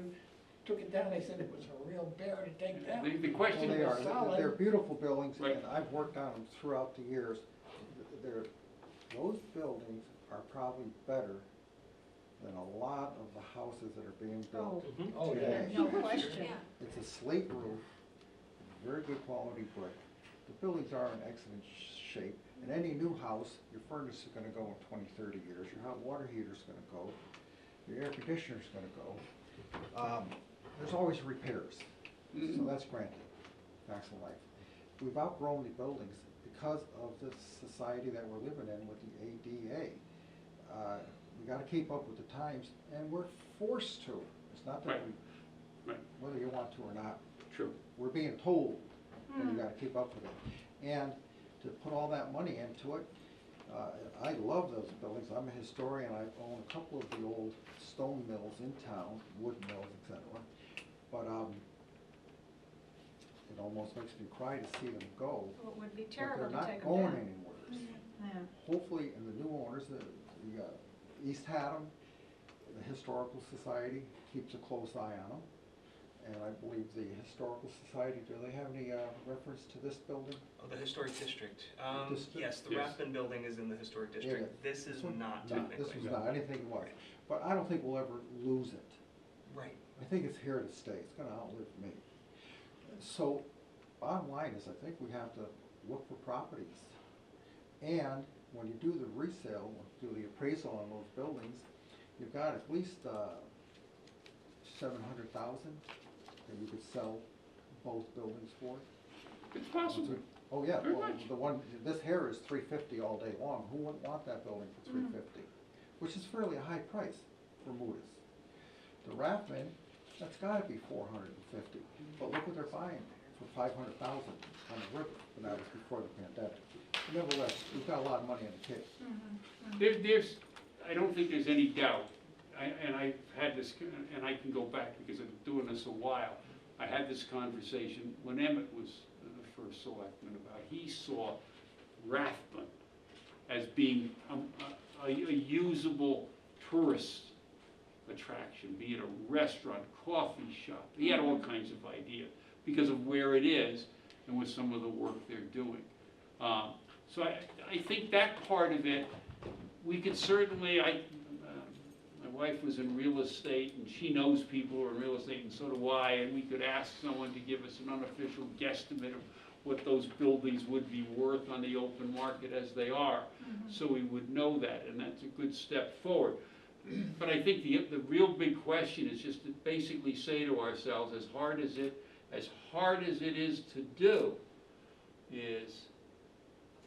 took it down, they said it was a real bear to take down. The Well, question, they are, solid. they're beautiful buildings, Right. and I've worked on them throughout the years. They're, those buildings are probably better than a lot of the houses that are being built. Mhm. Oh, yeah. today. No question. Yeah. It's a slate roof, very good quality brick. The buildings are in excellent shape. In any new house, your furnace is gonna go in 20, 30 years, your hot water heater's gonna go, your air conditioner's gonna go. There's always repairs, so that's granted, facts of life. We've outgrown the buildings because of the society that we're living in with the ADA. We gotta keep up with the times, and we're forced to. It's not that Right. we, Right. whether you want to or not, true. we're being told that you gotta keep up with it. And to put all that money into it, I love those buildings. I'm a historian, I own a couple of the old stone mills in town, wood mills, etc. But, it almost makes me cry to see them go. Well, it would be But terrible they're to not take them going down. anywhere. Yeah. Hopefully, and the new owners, the East Haddam, the Historical Society keeps a close eye on them. And I believe the Historical Society, do they have any reference to this building? Oh, the historic district. District? Yes, the Yes. Rathbun building is in the historic district. This is not No, technically. this was not, I didn't think it was. But I don't think we'll ever lose it. Right. I think it's here to stay, it's gonna outlive me. So, bottom line is, I think we have to look for properties. And when you do the resale, do the appraisal on those buildings, you've got at least 700,000 that you could sell both buildings for. It's possible. Oh, yeah, Very well, much. the one, this here is 350 all day long, who wouldn't want that building for 350? Which is fairly a high price for Mudas. The Rathman, that's gotta be 450, but look what they're buying for 500,000 on the river, and that was before the pandemic. Nevertheless, we've got a lot of money in the kitty. There's, I don't think there's any doubt, and I've had this, and I can go back because I've been doing this a while. I had this conversation when Emmett was the first selectman about, he saw Rathbun as being a usable tourist attraction, be it a restaurant, coffee shop. He had all kinds of ideas because of where it is and with some of the work they're doing. So I think that part of it, we could certainly, my wife was in real estate and she knows people who are in real estate and so do I, and we could ask someone to give us an unofficial guesstimate of what those buildings would be worth on the open market as they are. So we would know that, and that's a good step forward. But I think the real big question is just to basically say to ourselves, as hard as it is to do, is,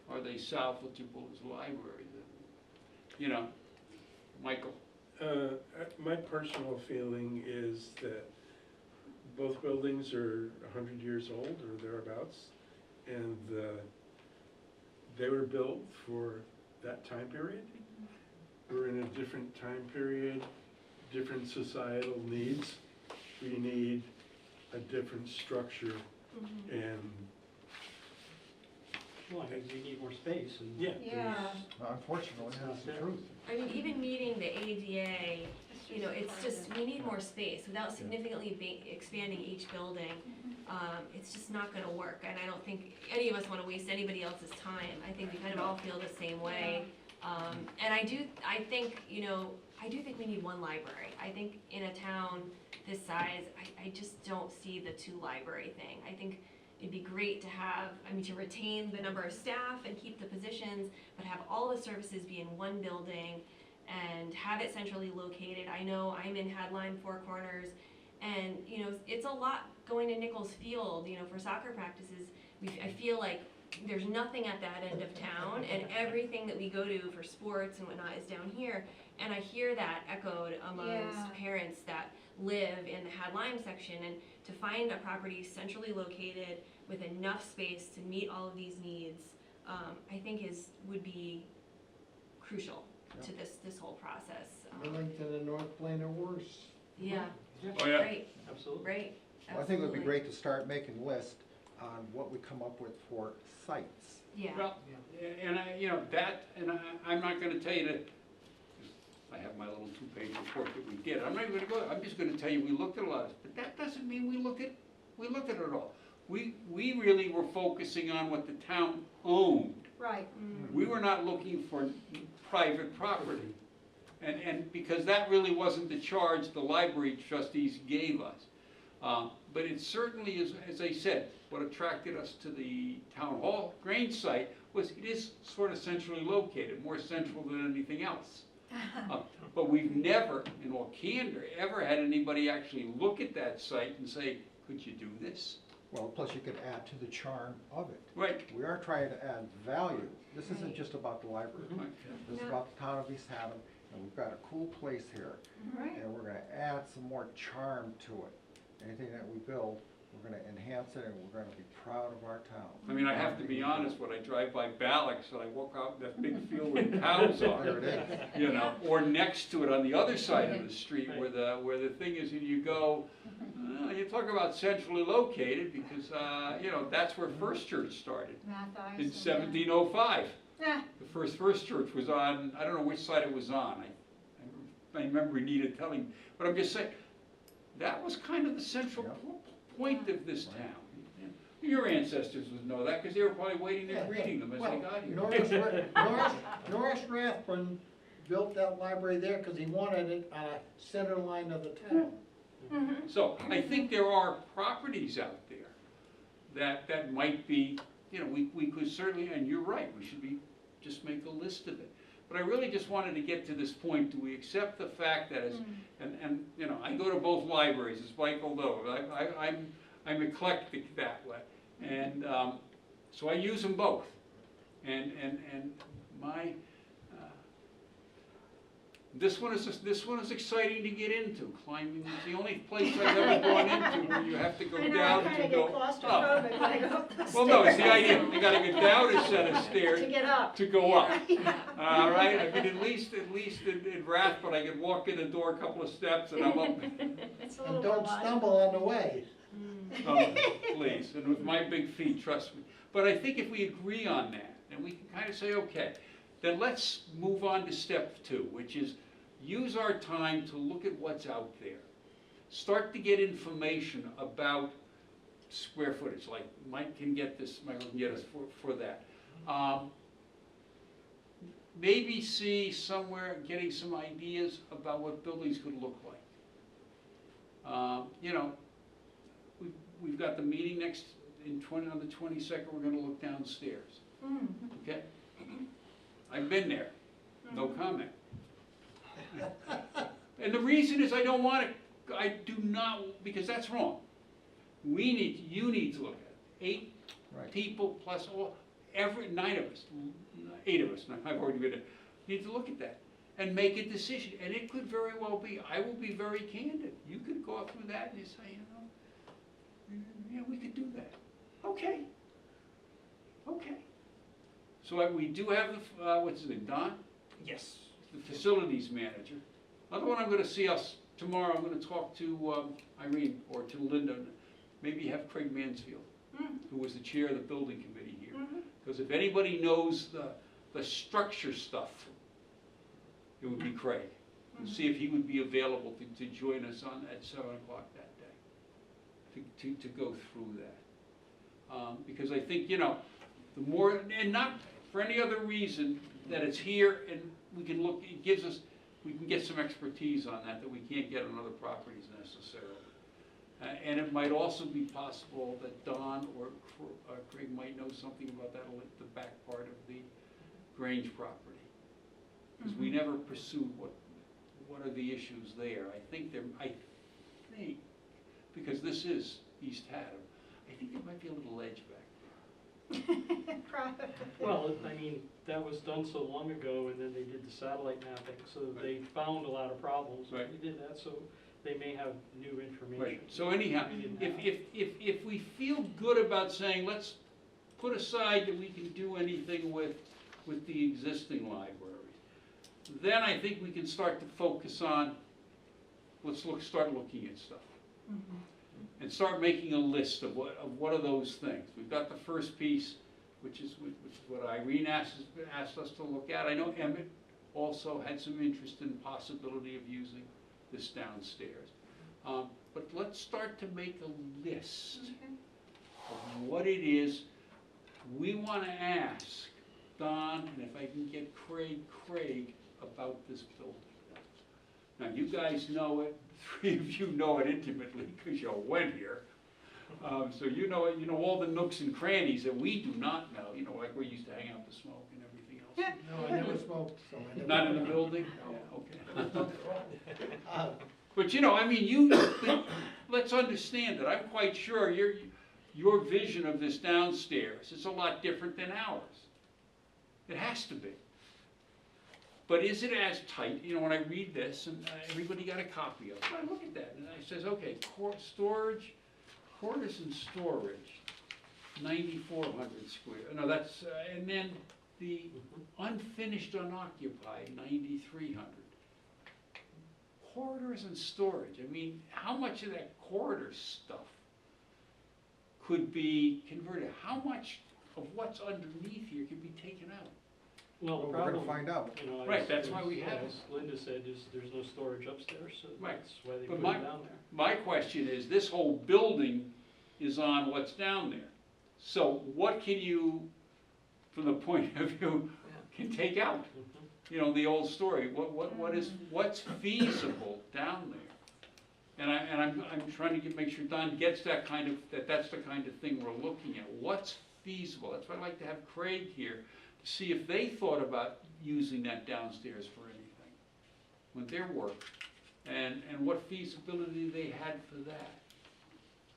are they salvageable as libraries? You know, Michael? My personal feeling is that both buildings are 100 years old or thereabouts, and they were built for that time period. We're in a different time period, different societal needs. We need a different structure, and Well, I think we need more space and. yeah. Yeah. Unfortunately, that's the truth. I mean, even meeting the ADA, you know, it's just, we need more space without significantly expanding each building. It's just not gonna work, and I don't think any of us wanna waste anybody else's time. I think we kind of all feel the same way. And I think we need one library. I think in a town this size, I just don't see the two library thing. I think it'd be great to have, to retain the number of staff and keep the positions, but have all the services be in one building and have it centrally located. I know I'm in Hadline, Four Corners, and, it's a lot going to Nichols Field, for soccer practices. I feel like there's nothing at that end of town, and everything that we go to for sports and whatnot is down here. And I hear that echoed amongst parents that live in the Hadline section, and to find a property centrally located with enough space to meet all of these needs, I think would be crucial to this whole process. Millington and North Plain are worse. Yeah, Oh, yeah. right, Absolutely. right, Well, I think it would be absolutely. great to start making lists on what we come up with for sites. Yeah. Well, and I'm not gonna tell you that I have my little two-page report that we did. I'm not even gonna go, I'm just gonna tell you, we looked at a lot of it, but that doesn't mean we looked at it all. We really were focusing on what the town owned. Right. We were not looking for private property. And because that really wasn't the charge the library trustees gave us. But it certainly is, as I said, what attracted us to the town hall Grange site was it is sort of centrally located, more central than anything else. But we've never, in all candor, ever had anybody actually look at that site and say, could you do this? Well, plus you could add to the charm of it. Right. We are trying to add value. This isn't just about the library. Right. This is about the town of East Haddam, and we've got a cool place here. Right. And we're gonna add some more charm to it. Anything that we build, we're gonna enhance it, and we're gonna be proud of our town. I mean, I have to be honest, when I drive by Balix and I walk out in that big field where the cows are, There it is. you know, or next to it on the other side of the street where the thing is, and you go, you talk about centrally located because, you know, that's where First Church started Matthias. in and- 1705. Yeah. The First Church was on, I don't know which side it was on. I remember Anita telling, but I'm just saying, that was kind of the central point of this town. Your ancestors would know that because they were probably waiting there reading them as they got here. Norris Rathbun built that library there because he wanted it on a center line of the town. So I think there are properties out there that might be, you know, we could certainly, and you're right, we should just make a list of it. But I really just wanted to get to this point, do we accept the fact that as, and you know, I go to both libraries, as Michael knows, I'm eclectic that way. And so I use them both. And my, this one is exciting to get into. Climbing is the only place I've ever gone into where you have to go down to go up. Claustrophobic when I go up the Well, no, it's the stairs. idea, you gotta go down a set of stairs To get up. to go up. All right, I mean, at least in Rathbun, I could walk in the door a couple of steps and I'm up. It's a And little don't more stumble on the way. Oh, please, and with my big feet, trust me. But I think if we agree on that, and we can kind of say, okay, then let's move on to step 2, which is use our time to look at what's out there. Start to get information about square footage, like Mike can get this, Michael can get us for that. Maybe see somewhere, getting some ideas about what buildings could look like. You know, we've got the meeting on the 22nd, we're gonna look downstairs, okay? I've been there, no comment. And the reason is I don't want to, I do not, because that's wrong. You need to look at it. 8 Right. people plus every 9 of us, 8 of us, I've already been there, need to look at that and make a decision. And it could very well be, I will be very candid. You could go through that and you say, yeah, we could do that. Okay. Okay. So we do have the, what's his name, Don? Yes. The facilities manager. Another one I'm gonna see us tomorrow, I'm gonna talk to Irene or to Linda, maybe have Craig Mansfield, who was the chair of the building committee here. Because if anybody knows the structure stuff, it would be Craig. And see if he would be available to join us at 7 o'clock that day, to go through that. Because I think, you know, the more, and not for any other reason, that it's here and we can look, it gives us, we can get some expertise on that we can't get on other properties necessarily. And it might also be possible that Don or Craig might know something about that, the back part of the Grange property. Because we never pursued what are the issues there. I think, because this is East Haddam, I think there might be a little ledge back there. Probably. Well, I mean, that was done so long ago, and then they did the satellite mapping, so they found a lot of problems. Right. We did that, so they may have new information. Right, so anyhow, We didn't if we feel good about saying, let's put aside that we can do anything with the existing libraries, then I think we can start to focus on, start looking at stuff. And start making a list of what are those things. We've got the first piece, which is what Irene asked us to look at. I know Emmett also had some interest in the possibility of using this downstairs. But let's start to make a list Okay. of what it is we want to ask Don, and if I can get Craig about this building. Now, you guys know it, three of you know it intimately because you went here. So you know it, you know all the nooks and crannies that we do not know, you know, like we used to hang out to smoke and everything else. No, I never smoked, so I never. Not in the building? Yeah, okay. Uh, But you know, I mean, let's understand that I'm quite sure your vision of this downstairs is a lot different than ours. It has to be. But is it as tight? You know, when I read this, and everybody got a copy of it, I look at that and I says, okay, storage, quarters and storage, 9,400 square. No, that's, and then the unfinished unoccupied, 9,300. Corridors and storage, I mean, how much of that corridor stuff could be converted? How much of what's underneath here can be taken out? Well, the Well, we're gonna problem, find out. you know, Right, that's why we have it. as Linda said, is there's no storage upstairs, so Right. that's why they But put it down there. My question is, this whole building is on what's down there. So what can you, from the point of view, can take out? Mhm. You know, the old story, what's feasible down there? And I'm trying to make sure Don gets that that's the kind of thing we're looking at. What's feasible? That's why I'd like to have Craig here, to see if they thought about using that downstairs for anything, with their work, and what feasibility they had for that.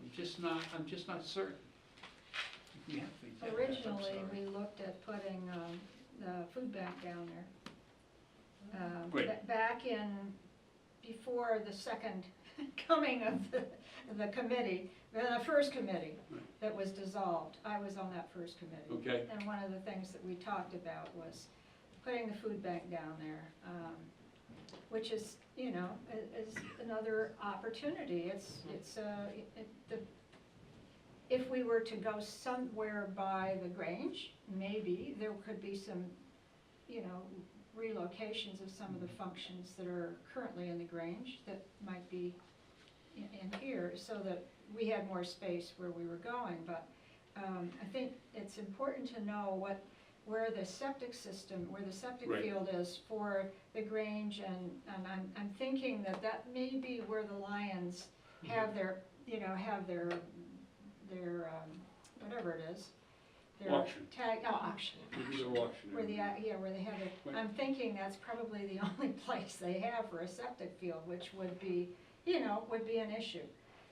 I'm just not certain. If we have things like that, I'm Originally, sorry. we looked at putting the food bank down there. Right. Back in, before the second coming of the committee, the first committee Right. that was dissolved. I was on that first committee. Okay. And one of the things that we talked about was putting the food bank down there, which is, you know, is another opportunity. If we were to go somewhere by the Grange, maybe there could be some, you know, relocations of some of the functions that are currently in the Grange that might be in here, so that we had more space where we were going. But I think it's important to know where the septic system, where the septic Right. field is for the Grange, and I'm thinking that may be where the Lions have their, you know, have their whatever it is. Their Auction. auction. They're auctioning. Where where they have it, Right. I'm thinking that's probably the only place they have for a septic field, which would be, you know, would be an issue.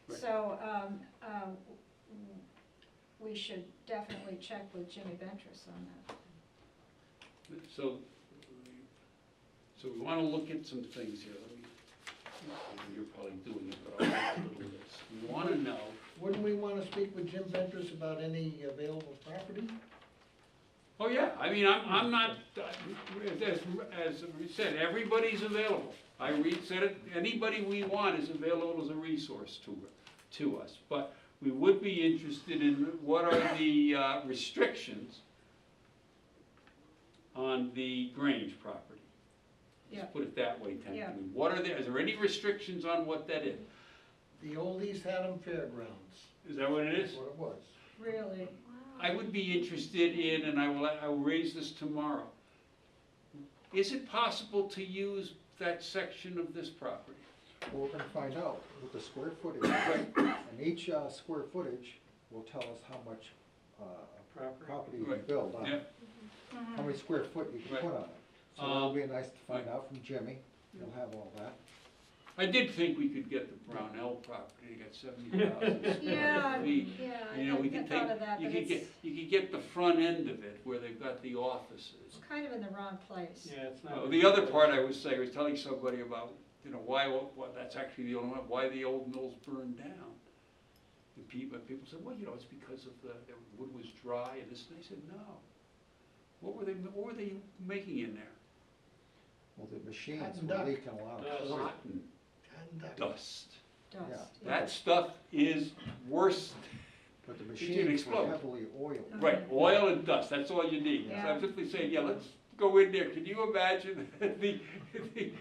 Right. So, we should definitely check with Jimmy Ventris on that. So we want to look at some things here. You're probably doing it, but I'll make a little list. We want to know. Wouldn't we wanna speak with Jim Ventris about any available property? Oh, yeah, I mean, I'm not, as we said, everybody's available. Said it, anybody we want is available as a resource to us. But we would be interested in what are the restrictions on the Grange property. Yeah. Let's put it that way, Yeah. tentatively. Is there any restrictions on what that is? The old East Haddam Fairgrounds, Is that what it is? is what it was. Really? I would be interested in, and I will raise this tomorrow. Is it possible to use that section of this property? Well, we're gonna find out with the square footage, and each square footage will tell us how much property you can Right. build on Yeah. it, how many square foot you can Right. put on it. So that'll be nice to find out from Jimmy, he'll have all that. I did think we could get the Brownell property, they got 70,000 Yeah, square feet. yeah, You know, we I could thought take, of that, you but could get the front end of it where they've got the offices. it's kind of in the wrong place. Yeah, it's not. The other part I was telling somebody about, you know, why that's actually the only one, why the old mills burned down. And people said, well, you know, it's because of the wood was dry and this, and I said, no. What were they making in there? Well, the machines Cotton were duck. leaking a lot of oil. Cotton And, dust. Dust. Yeah. That stuff is worse. But the didn't machines were explode. heavily oiled. Right, oil and dust, that's all you need. So Yeah. I'm simply saying, yeah, let's go in there, can you imagine the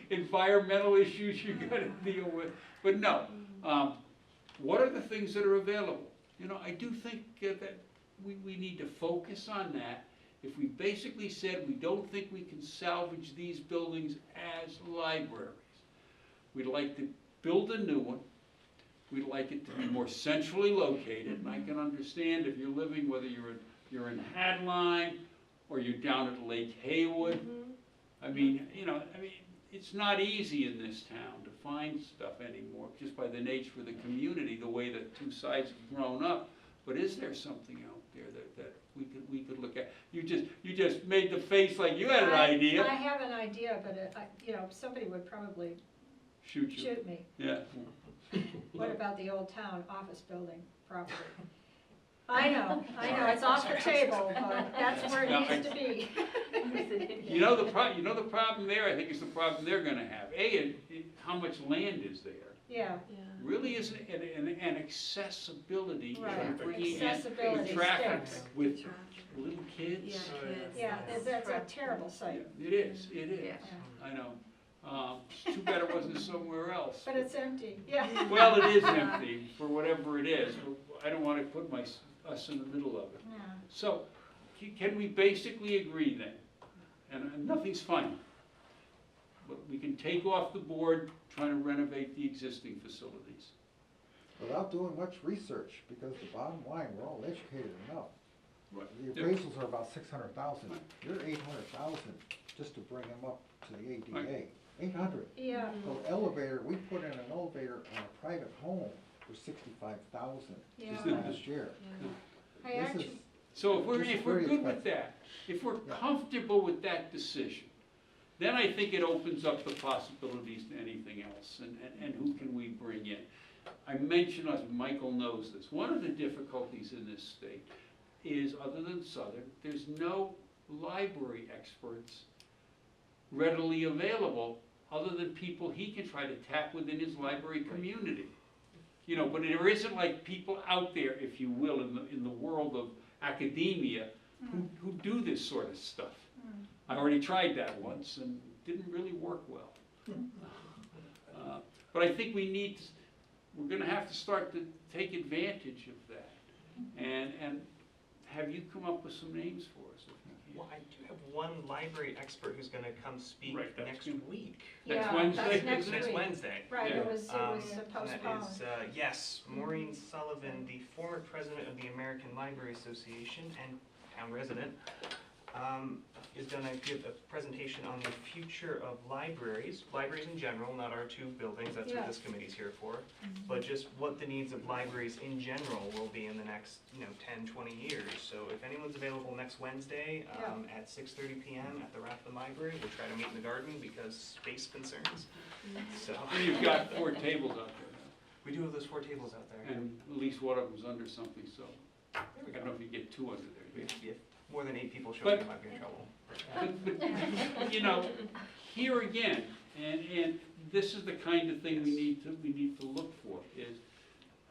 environmental issues you're gonna deal with? But no, what are the things that are available? You know, I do think that we need to focus on that. If we basically said we don't think we can salvage these buildings as libraries, we'd like to build a new one. We'd like it to be more centrally located, and I can understand if you're living, whether you're in Hadline or you're down at Lake Haywood. I mean, it's not easy in this town to find stuff anymore, just by the nature of the community, the way that two sides have grown up. But is there something out there that we could look at? You just made the face like you had an idea. I have an idea, but somebody would probably Shoot you. shoot me. Yeah. What about the Old Town office building property? I know, it's off the table, but that's where it needs to be. You know the problem there, I think, is the problem they're gonna have. How much land is there? Yeah, Really isn't an accessibility, right, bringing in accessibility traffic stinks. with little kids. Yeah, kids. Yeah, that's a terrible site, It is, yeah. I know. It's too bad it wasn't somewhere else. But it's empty, yeah. Well, it is empty, for whatever it is, but I don't wanna put us in the middle of it. Yeah. So, can we basically agree then, and nothing's final, but we can take off the board trying to renovate the existing facilities? Without doing much research, because the bottom line, we're all educated enough. Right. The appraisals are about 600,000. You're 800,000 just to bring them up to the ADA. Right. 800. Yeah, The elevator, we put in an elevator on a private home for 65,000 yeah. just last year. I This is- actually, So if we're This is good very with expensive. that, if we're Yeah. comfortable with that decision, then I think it opens up the possibilities to anything else, and who can we bring in? I mentioned, as Michael knows this, one of the difficulties in this state is, other than Southern, there's no library experts readily available, other than people he can try to tap within his library community. You know, but there isn't like people out there, if you will, in the world of academia, who do this sort of stuff. I already tried that once and didn't really work well. But I think we're gonna have to start to take advantage of that. And have you come up with some names for us, if you Well, can? I do have one library expert who's gonna come speak Right, that's next good. week. Next yeah, Wednesday? that's next Next week. Wednesday. Right, Yeah. it was And postponed. that is, yes, Maureen Sullivan, the former president of the American Library Association and town resident, is gonna give a presentation on the future of libraries in general, not our two buildings, that's what Yeah. this committee's here for, but just what the needs of libraries in general will be in the next, 10, 20 years. So if anyone's available next Wednesday, at 6:30 PM at the Rathbun Library, we'll try to meet in the garden because space concerns, so. And you've got 4 tables out there now, We do have those 4 tables out there. and at least one of them's under something, so There I we don't go. know if you get 2 under there. If more than 8 people show But- up, you might be in trouble. But, here again, and this is the kind of thing we need to look for, is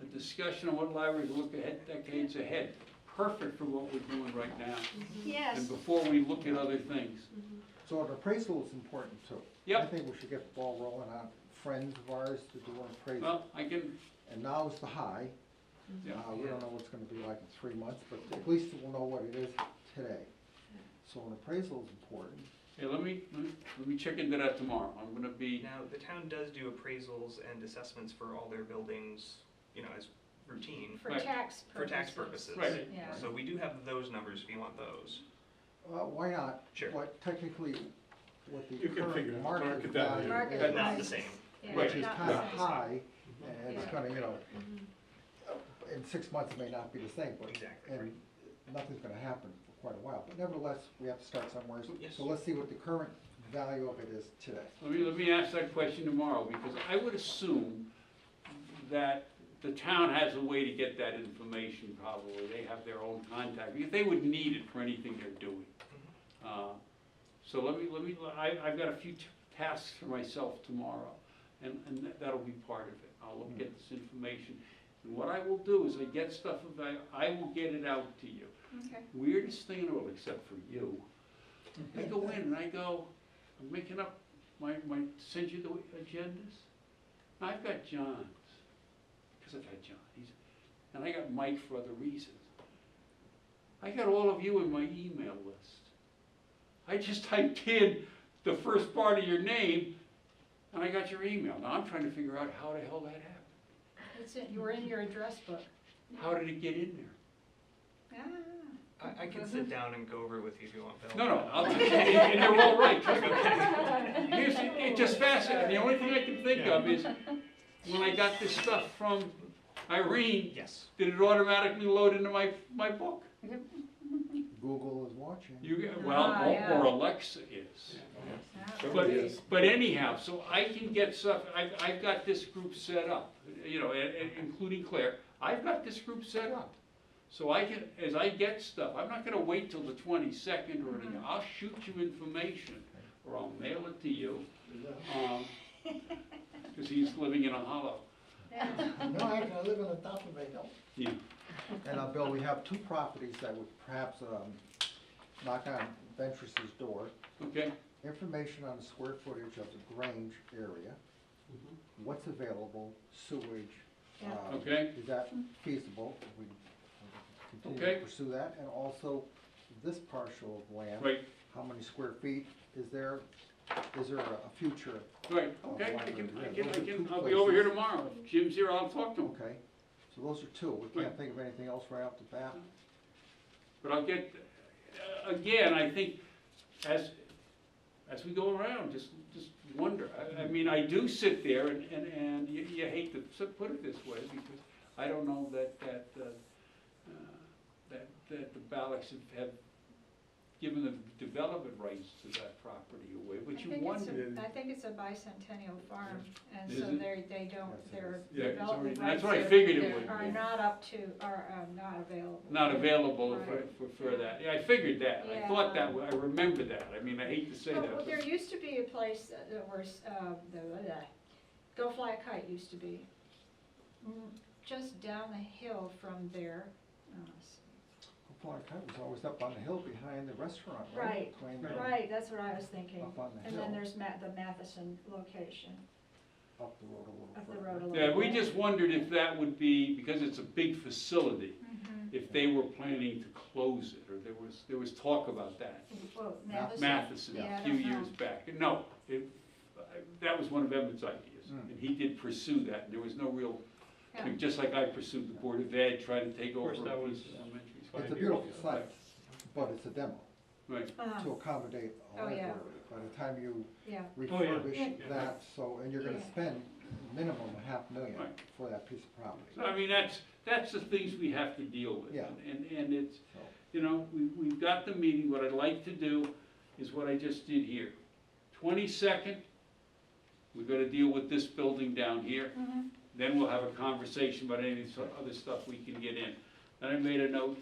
a discussion on what libraries look ahead, decades ahead, perfect for what we're doing right now, and Yes, before we look at other things. So an appraisal is important too. Yep. I think we should get the ball rolling on friends of ours to do an appraisal. Well, I can, And now is the high. yeah, We don't know what's gonna be like in 3 months, but at least we'll know what it is today. So an appraisal is important. hey, let me check into that tomorrow, I'm gonna be, Now, the town does do appraisals and assessments for all their buildings, as routine, for Right. tax for tax purposes. Right. Yeah. So we do have those numbers if you want those. Why not? Sure. What technically, what the You can figure current out market market value. value Market But is, not the price. same. Yeah, which is not kinda the same. high, and it's Yeah. gonna, in 6 months it may not be the same, but, Exactly, right. and nothing's gonna happen for quite a while. But nevertheless, we have to start somewhere. Yes. So let's see what the current value of it is today. let me ask that question tomorrow, because I would assume that the town has a way to get that information probably, they have their own contact, because they would need it for anything they're doing. So I've got a few tasks for myself tomorrow, and that'll be part of it. I'll look at this information, and what I will do is I get stuff, I will get it out to you. Okay. Weirdest thing in the world, except for you, I go in and I go, I'm making up send you the agendas. I've got John's, because I've had John, and I got Mike for other reasons. I got all of you in my email list. I just typed in the first part of your name, and I got your email. Now I'm trying to figure out how the hell that happened. You were in your address book. How did it get in there? Ah. I can sit down and go over it with you if you want, Bill. No, and they're all right. It's just fascinating. The only thing I can think of is when I got this stuff from Irene, Yes. did it automatically load into my book? Google is watching. Yeah. Or Alexa is. But anyhow, so I can get stuff, I've got this group set up, including Claire, I've got this group set up. So I can, as I get stuff, I'm not gonna wait till the 22nd or anything, I'll shoot you information, or I'll mail it to you, because he's living in a hollow. No, I live on the top of a hill. Yeah. And Bill, we have two properties that would perhaps knock on Ventress's door. Okay, Information on the square footage of the Grange area, what's available, sewage. Yeah. Okay. Is that feasible? We continue Okay. to pursue that, and also this parcel of land. right, How many square feet? Is there a future? right, of okay, library? I'll be over here tomorrow, if Jim's here, I'll talk to him. Okay, so those are two. We can't think of anything else right off the bat. But I'll get, again, I think, as we go around, just wonder. I mean, I do sit there, and you hate to put it this way, because I don't know that the Ballocks have given the development rights to that property away, but you wonder. I think it's a bicentennial farm, and Is so it? they don't, their Yeah, it's development already- that's rights what I figured it are- would are be. not up to, are not available. Not available Right. for that. Yeah, I figured that. I thought that, I remember that. I mean, I hate to say that. Well, but- there used to be a place that was, Go Fly a Kite used to be, just down the hill from there. Flying Kite was always up on the hill behind the restaurant, Right, right? Between the- Right, that's what I was thinking. Up on the And hill. then there's the Matheson location, Up the road a little up the further. road a little Yeah, we bit. just wondered if that would be, because it's a big facility, if they were planning to close it, or there was talk about that. Well, Matheson. Matheson, Yeah, a I few don't know. years back. No, that was one of Emmett's ideas, Mm. and he did pursue that, and there was no real, Yeah. just like I pursued the Board of Ed, trying to take Of over course, a that piece was of elementary school. 5 It's a years beautiful ago. site, but it's a demo Right, Uh-huh. to accommodate a Oh, yeah. library. By the time you Yeah, refurbish Yeah. that, and you're gonna Yeah. spend minimum $500,000 Right. for that piece of property. so I mean, that's the things we have to deal with. Yeah. And it's, So, we've got the meeting, what I'd like to do is what I just did here. 22nd, we're gonna deal with this building down here, then we'll have a conversation about any of the other stuff we can get in. Then I made a note,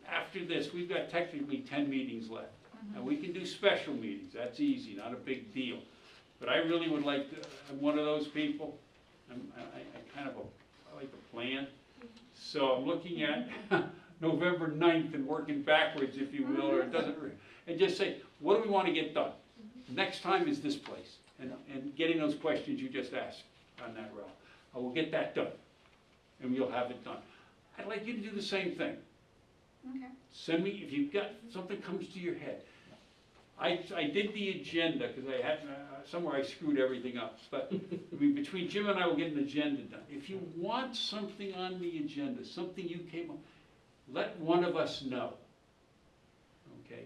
after this, we've got technically 10 meetings left. And we can do special meetings, that's easy, not a big deal. But I really would like to, I'm one of those people, I like to plan. So I'm looking at November 9th and working backwards, if you will, or it doesn't, and just say, what do we want to get done? Next time is this place, and getting those questions you just asked on that route. I will get that done, and we'll have it done. I'd like you to do the same thing. okay. Send me, if you've got, something comes to your head. I did the agenda, because I had, somewhere I screwed everything up, but between Jim and I will get an agenda done. If you want something on the agenda, something you came up, let one of us know, okay?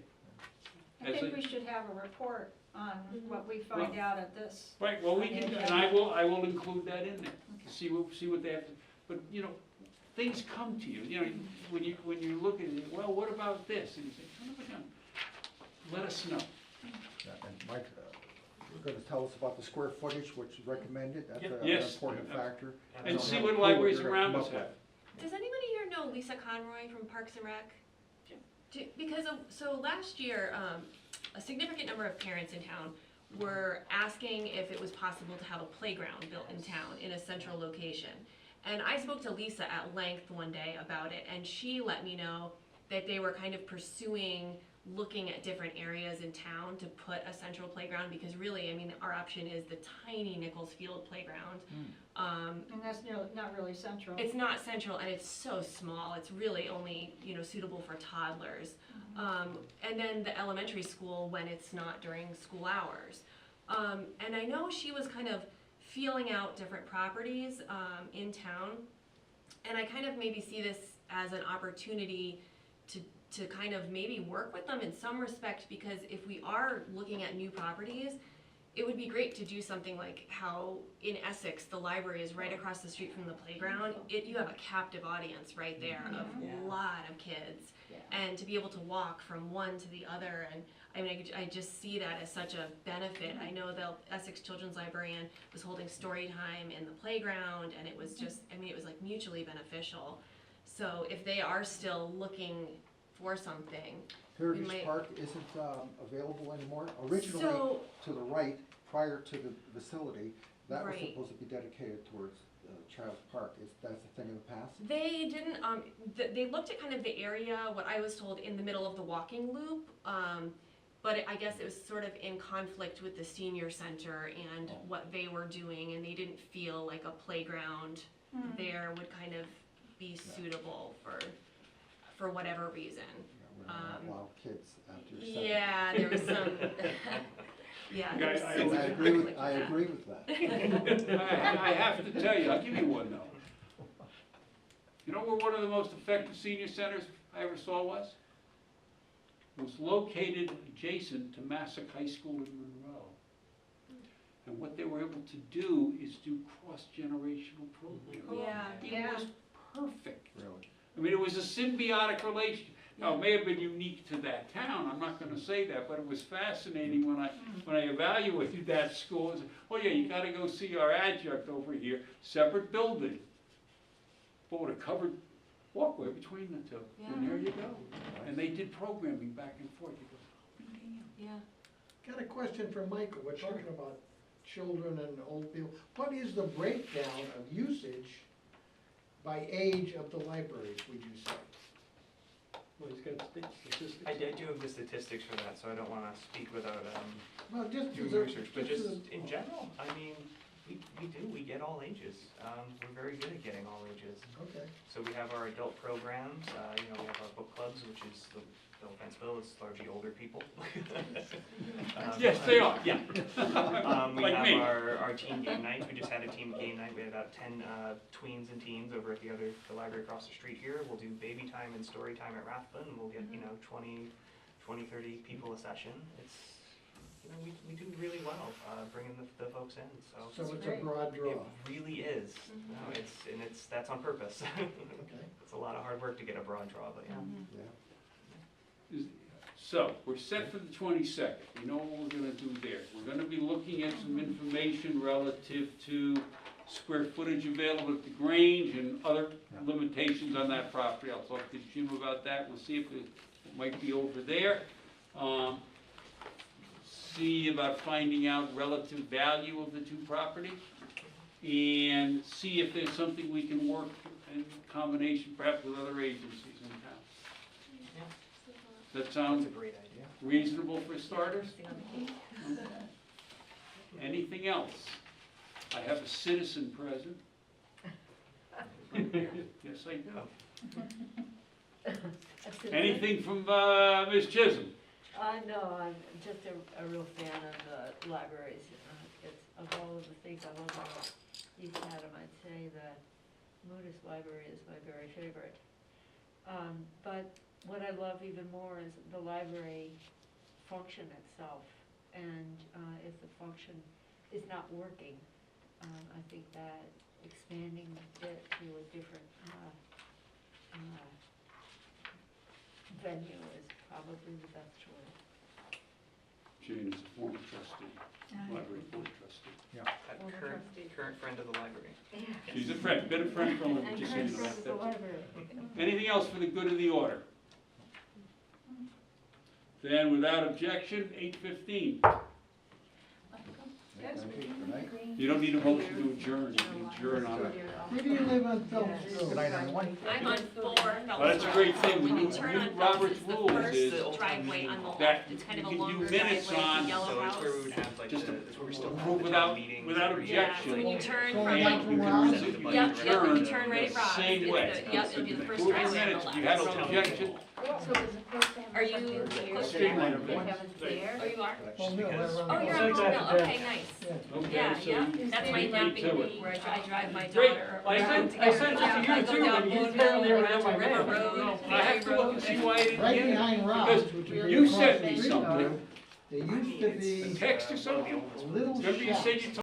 I think we should have a report on what we find out at this. Right, well, we can, and I will include that in there, see what they have to, but, things come to you, when you look at it, well, what about this? And you say, son of a gun, let us know. yeah, and Mike, you're gonna tell us about the square footage, which is recommended, that's an Yes. important factor. And I see don't what have a clue libraries you're gonna around come us up have. with. Does anybody here know Lisa Conroy from Parks and Rec? Because, so last year, a significant number of parents in town were asking if it was possible to have a playground built in town in a central location. And I spoke to Lisa at length one day about it, and she let me know that they were kind of pursuing looking at different areas in town to put a central playground, because really, I mean, our option is the tiny Nichols Field playground. And that's not really central. It's not central, and it's so small, it's really only, you know, suitable for toddlers. And then the elementary school when it's not during school hours. And I know she was kind of feeling out different properties in town, and I kind of maybe see this as an opportunity to kind of maybe work with them in some respect, because if we are looking at new properties, it would be great to do something like how in Essex, the library is right across the street from the playground. You have a captive audience right there of a lot of kids. And to be able to walk from one to the other, and I mean, I just see that as such a benefit. I know the Essex Children's Librarian was holding story time in the playground, and it was just, I mean, it was like mutually beneficial. So if they are still looking for something, Heritage might- Park isn't available anymore. Originally, so, to the right, prior to the facility, that was Right. supposed to be dedicated towards Child's Park. That's a thing of the past? they didn't, they looked at kind of the area, what I was told, in the middle of the walking loop, but I guess it was sort of in conflict with the senior center and what they were doing, and they didn't feel like a playground there would kind of be suitable for whatever reason. We're not allow kids after your second. Yeah, there was some, yeah. there was I- some I conflict agree with, with I that. agree with that. I have to tell you, I'll give you one though. You know where one of the most effective senior centers I ever saw was? It was located adjacent to Massac High School in Monroe. And what they were able to do is do cross-generational programming. Yeah. It was perfect. Really. I mean, it was a symbiotic relation. Now, it may have been unique to that town, I'm not gonna say that, but it was fascinating when I evaluated that school. I said, oh yeah, you gotta go see our adjunct over here, separate building, but with a covered walkway between the two. And there you go. And they did programming back and forth. You go, Yeah. Got a question for Michael, we're talking about children and old people. What is the breakdown of usage by age of the libraries, would you say? Well, he's got statistics. I do have the statistics for that, so I don't wanna speak without, Well, just doing as a- research, but as just a- in general, I mean, we get all ages. We're very good at getting all ages. Okay. So we have our adult programs, you know, we have our book clubs, which is, no offense, Bill, it's largely older people. yes, they are. Yeah. We Like have me. our teen game nights, we just had a teen game night, we had about 10 tweens and teens over at the library across the street here. We'll do baby time and story time at Rathbun, and we'll get, you know, 20, 30 people a session. It's, you know, we do really well, bringing the folks in, so. So it's a broad draw. It really is. No, that's on purpose. Okay. It's a lot of hard work to get a broad draw, but yeah. Yeah. So, we're set for the 22nd. You know what we're gonna do there. We're gonna be looking at some information relative to square footage available at the Grange and other limitations on that property. I'll talk to Jim about that. We'll see if it might be over there. See about finding out relative value of the two properties. And see if there's something we can work in combination perhaps with other agencies in town. That That's sound a great idea. reasonable for starters? Anything else? I have a citizen present. Yes, I do. Anything from Ms. Chisholm? No, I'm just a real fan of the libraries. It's, of all of the things I love about East Haddam, I'd say that Moody's Library is my very favorite. But what I love even more is the library function itself. And if the function is not working, I think that expanding it to a different venue is probably the best choice. Jane is a former trustee, library board trustee. A Former current, trustee. current friend of the library. She's a friend, been a friend for a little, And just so you current know. friends of the library. Anything else for the good of the order? Then, without objection, 8:15. Thank you. Good night. You don't need a motion to adjourn, you can adjourn on it. Maybe you live on Phillips Good Road. night, everyone. I'm on 4 Phelps Well, that's a Road. great thing, when When you you turn read on Phelps, Robert's it's the rules first is driveway on the left. that It's kind of a you can do longer minutes driveway, on- it's a yellow So it's house. where we would have like Just the, it's where we still have approve the without- town meetings. without every- Yeah, so when you objection. turn So from. And like you from can Rob? res- if you Yep, turn yep, you turn right at Rob. same It's way. the- Yep, it'll be the first Approve driveway minutes, on if the you had left. no objection, So is it supposed to have? Are you something close to here? Streamline They it. have it there? Oh, you are? Well, no, Because- they're Oh, on- you're So on it's Long after Mill, that. okay, nice. okay, Yeah, so yeah, you that's my beat me napping to it. week where I drive my Great. daughter. I around sent it to together. you I go too, down and you Bode apparently Hill, were around on my to River mail. Road, I have to Ferry look Road. and see why I didn't Right get it. behind Rob's, Because which would be you across sent the me street, something. there used to A be text or something? a little Remember you said shack you